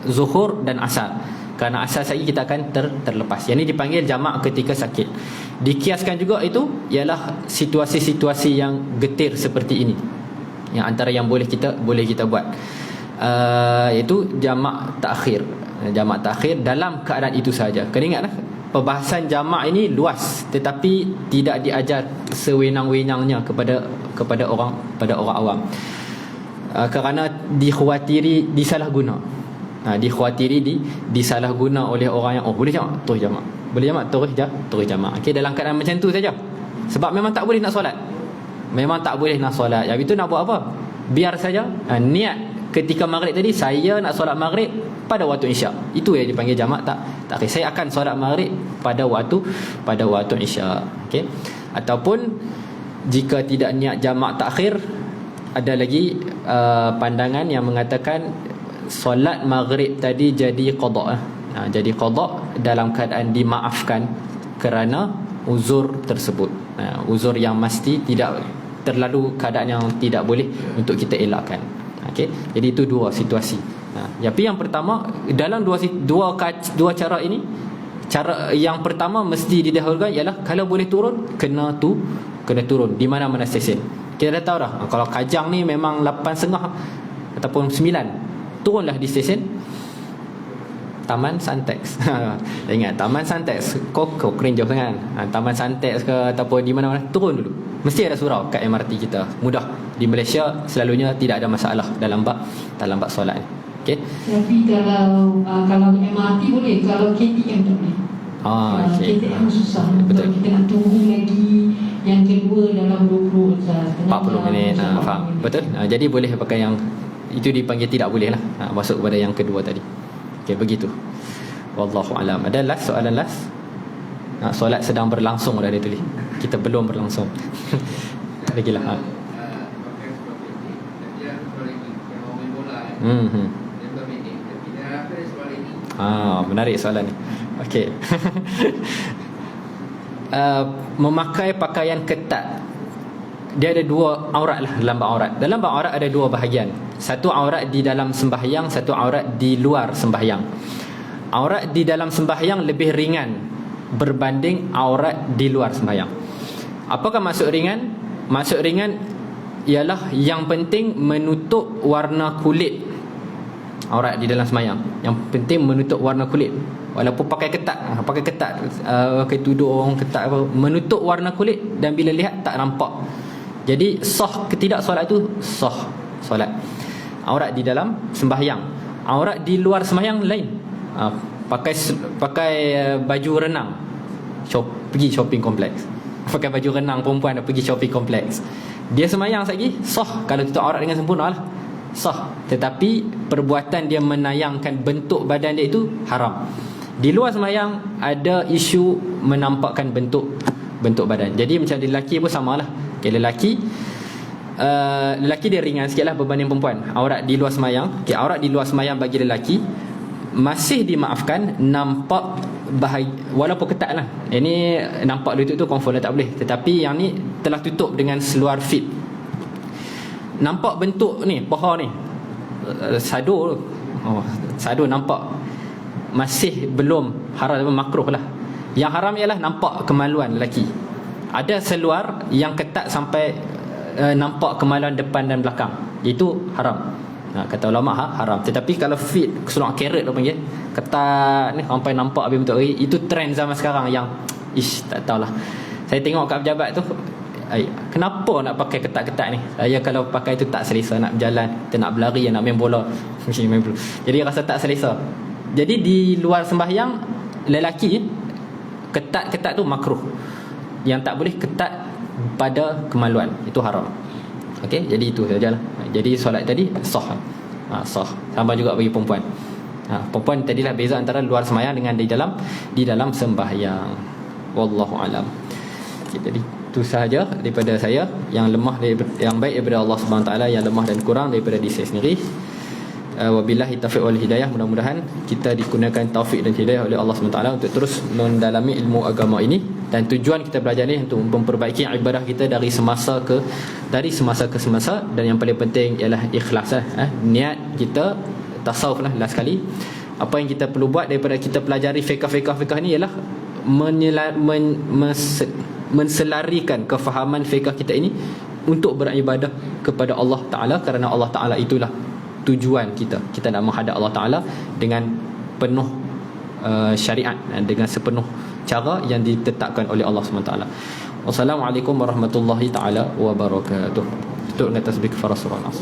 zuhur dan asar. Kerana asar lagi kita akan terlepas. Yang ini dipanggil jamak ketika sakit. Dikiaskan juga itu ialah situasi-situasi yang getir seperti ini, yang antara yang boleh kita buat, iaitu jamak takhir. Jamak takhir dalam keadaan itu saja. Kena ingatlah, perbahasan jamak ini luas, tetapi tidak diajar sewenang-wenangnya kepada orang awam. Kerana dikhawatiri disalahguna. Dikhawatiri disalahguna oleh orang yang boleh jamak, terus jamak. Boleh jamak, terus jamak. Okey, dalam keadaan macam tu saja. Sebab memang tak boleh nak solat. Yang itu nak buat apa? Biar saja niat ketika maghrib tadi, saya nak solat maghrib pada waktu isyak. Itu yang dipanggil jamak takhir. Saya akan solat maghrib pada waktu isyak. Okey. Ataupun jika tidak niat jamak takhir, ada lagi pandangan yang mengatakan solat maghrib tadi jadi qada. Jadi qada dalam keadaan dimaafkan kerana uzur tersebut. Uzur yang mesti, tidak terlalu keadaan yang tidak boleh untuk kita elakkan. Okey, jadi itu dua situasi. Tapi yang pertama, dalam dua cara ini, cara yang pertama mesti didahulukan ialah kalau boleh turun, kena turun di mana-mana stesen. Kita dah tahu dah, kalau Kajang ni memang 8.30 ataupun 9, turunlah di stesen Taman Santex. Ingat Taman Santex, kok keren jauh sangat. Taman Santex ke ataupun di mana-mana, turun dulu. Mesti ada surau kat MRT kita. Mudah. Di Malaysia selalunya tidak ada masalah dalam bab solat ni. Okey. Tapi kalau MRT boleh, kalau KTM tak boleh. Okay. KTM susah. Betul. Kita nak tunggu lagi yang kedua dalam 40 minit. Faham. Betul. Jadi boleh pakai yang itu, dipanggil tidak boleh lah. Masuk kepada yang kedua tadi. Okey, begitu. Wallahu alam. Ada soalan last? Solat sedang berlangsung dah dia tulis. Kita belum berlangsung. Bagilah. Menarik soalan ni. Okey. Memakai pakaian ketat, dia ada dua aurat lah dalam bab aurat. Dalam bab aurat ada dua bahagian. Satu aurat di dalam sembahyang, satu aurat di luar sembahyang. Aurat di dalam sembahyang lebih ringan berbanding aurat di luar sembahyang. Apakah maksud ringan? Maksud ringan ialah yang penting menutup warna kulit aurat di dalam sembahyang. Yang penting menutup warna kulit. Walaupun pakai ketat, pakai tudung ketat apa, menutup warna kulit, dan bila lihat tak nampak. Jadi sah ke tidak solat tu? Sah solat. Aurat di dalam sembahyang. Aurat di luar sembahyang lain. Pakai baju renang, pergi shopping kompleks. Pakai baju renang perempuan pergi shopping kompleks. Dia sembahyang lagi sah kalau tutup aurat dengan sempurna lah. Sah. Tetapi perbuatan dia menayangkan bentuk badan dia itu haram. Di luar sembahyang ada isu menampakkan bentuk badan. Jadi macam lelaki pun samalah. Okay, lelaki dia ringan sikit lah berbanding perempuan. Aurat di luar sembahyang, aurat di luar sembahyang bagi lelaki masih dimaafkan, nampak walaupun ketat lah. Ini nampak lutut tu confirm tak boleh. Tetapi yang ni telah tutup dengan seluar fit. Nampak bentuk ni, paha ni, sado nampak, masih belum haram, makruh lah. Yang haram ialah nampak kemaluan lelaki. Ada seluar yang ketat sampai nampak kemaluan depan dan belakang, itu haram. Kata ulama haram. Tetapi kalau fit seluar carrot apa panggil, ketat ni sampai nampak habis bentuk lagi, itu trend zaman sekarang yang tak tahulah. Saya tengok kat pejabat tu, kenapa nak pakai ketat-ketat ni? Saya kalau pakai tu tak selesa nak berjalan, kita nak berlari, nak main bola. Jadi rasa tak selesa. Jadi di luar sembahyang lelaki ketat-ketat tu makruh. Yang tak boleh ketat pada kemaluan, itu haram. Okey, jadi itu sajalah. Jadi solat tadi sah. Sah. Sama juga bagi perempuan. Perempuan tadilah beza antara luar sembahyang dengan di dalam sembahyang. Wallahu alam. Okay, jadi itu sahaja daripada saya. Yang lemah yang baik daripada Allah Subhanahu taala, yang lemah dan kurang daripada diri saya sendiri. Wabillahi taufiq wal hidayah. Mudah-mudahan kita dikurniakan taufik dan hidayah oleh Allah SWT untuk terus mendalami ilmu agama ini. Dan tujuan kita belajar ni untuk memperbaiki ibadah kita dari semasa ke semasa. Dan yang paling penting ialah ikhlas. Niat kita, tasawuf lah last kali. Apa yang kita perlu buat daripada kita pelajari fiqh ni ialah menselarikan kefahaman fiqh kita ini untuk beribadah kepada Allah Ta'ala. Kerana Allah Ta'ala itulah tujuan kita. Kita nak menghadap Allah Ta'ala dengan penuh syariat, dengan sepenuh cara yang ditetapkan oleh Allah SWT. Wassalamualaikum warahmatullahi ta'ala wabarakatuh. Tutup dengan tasbih kafarah surah Nas.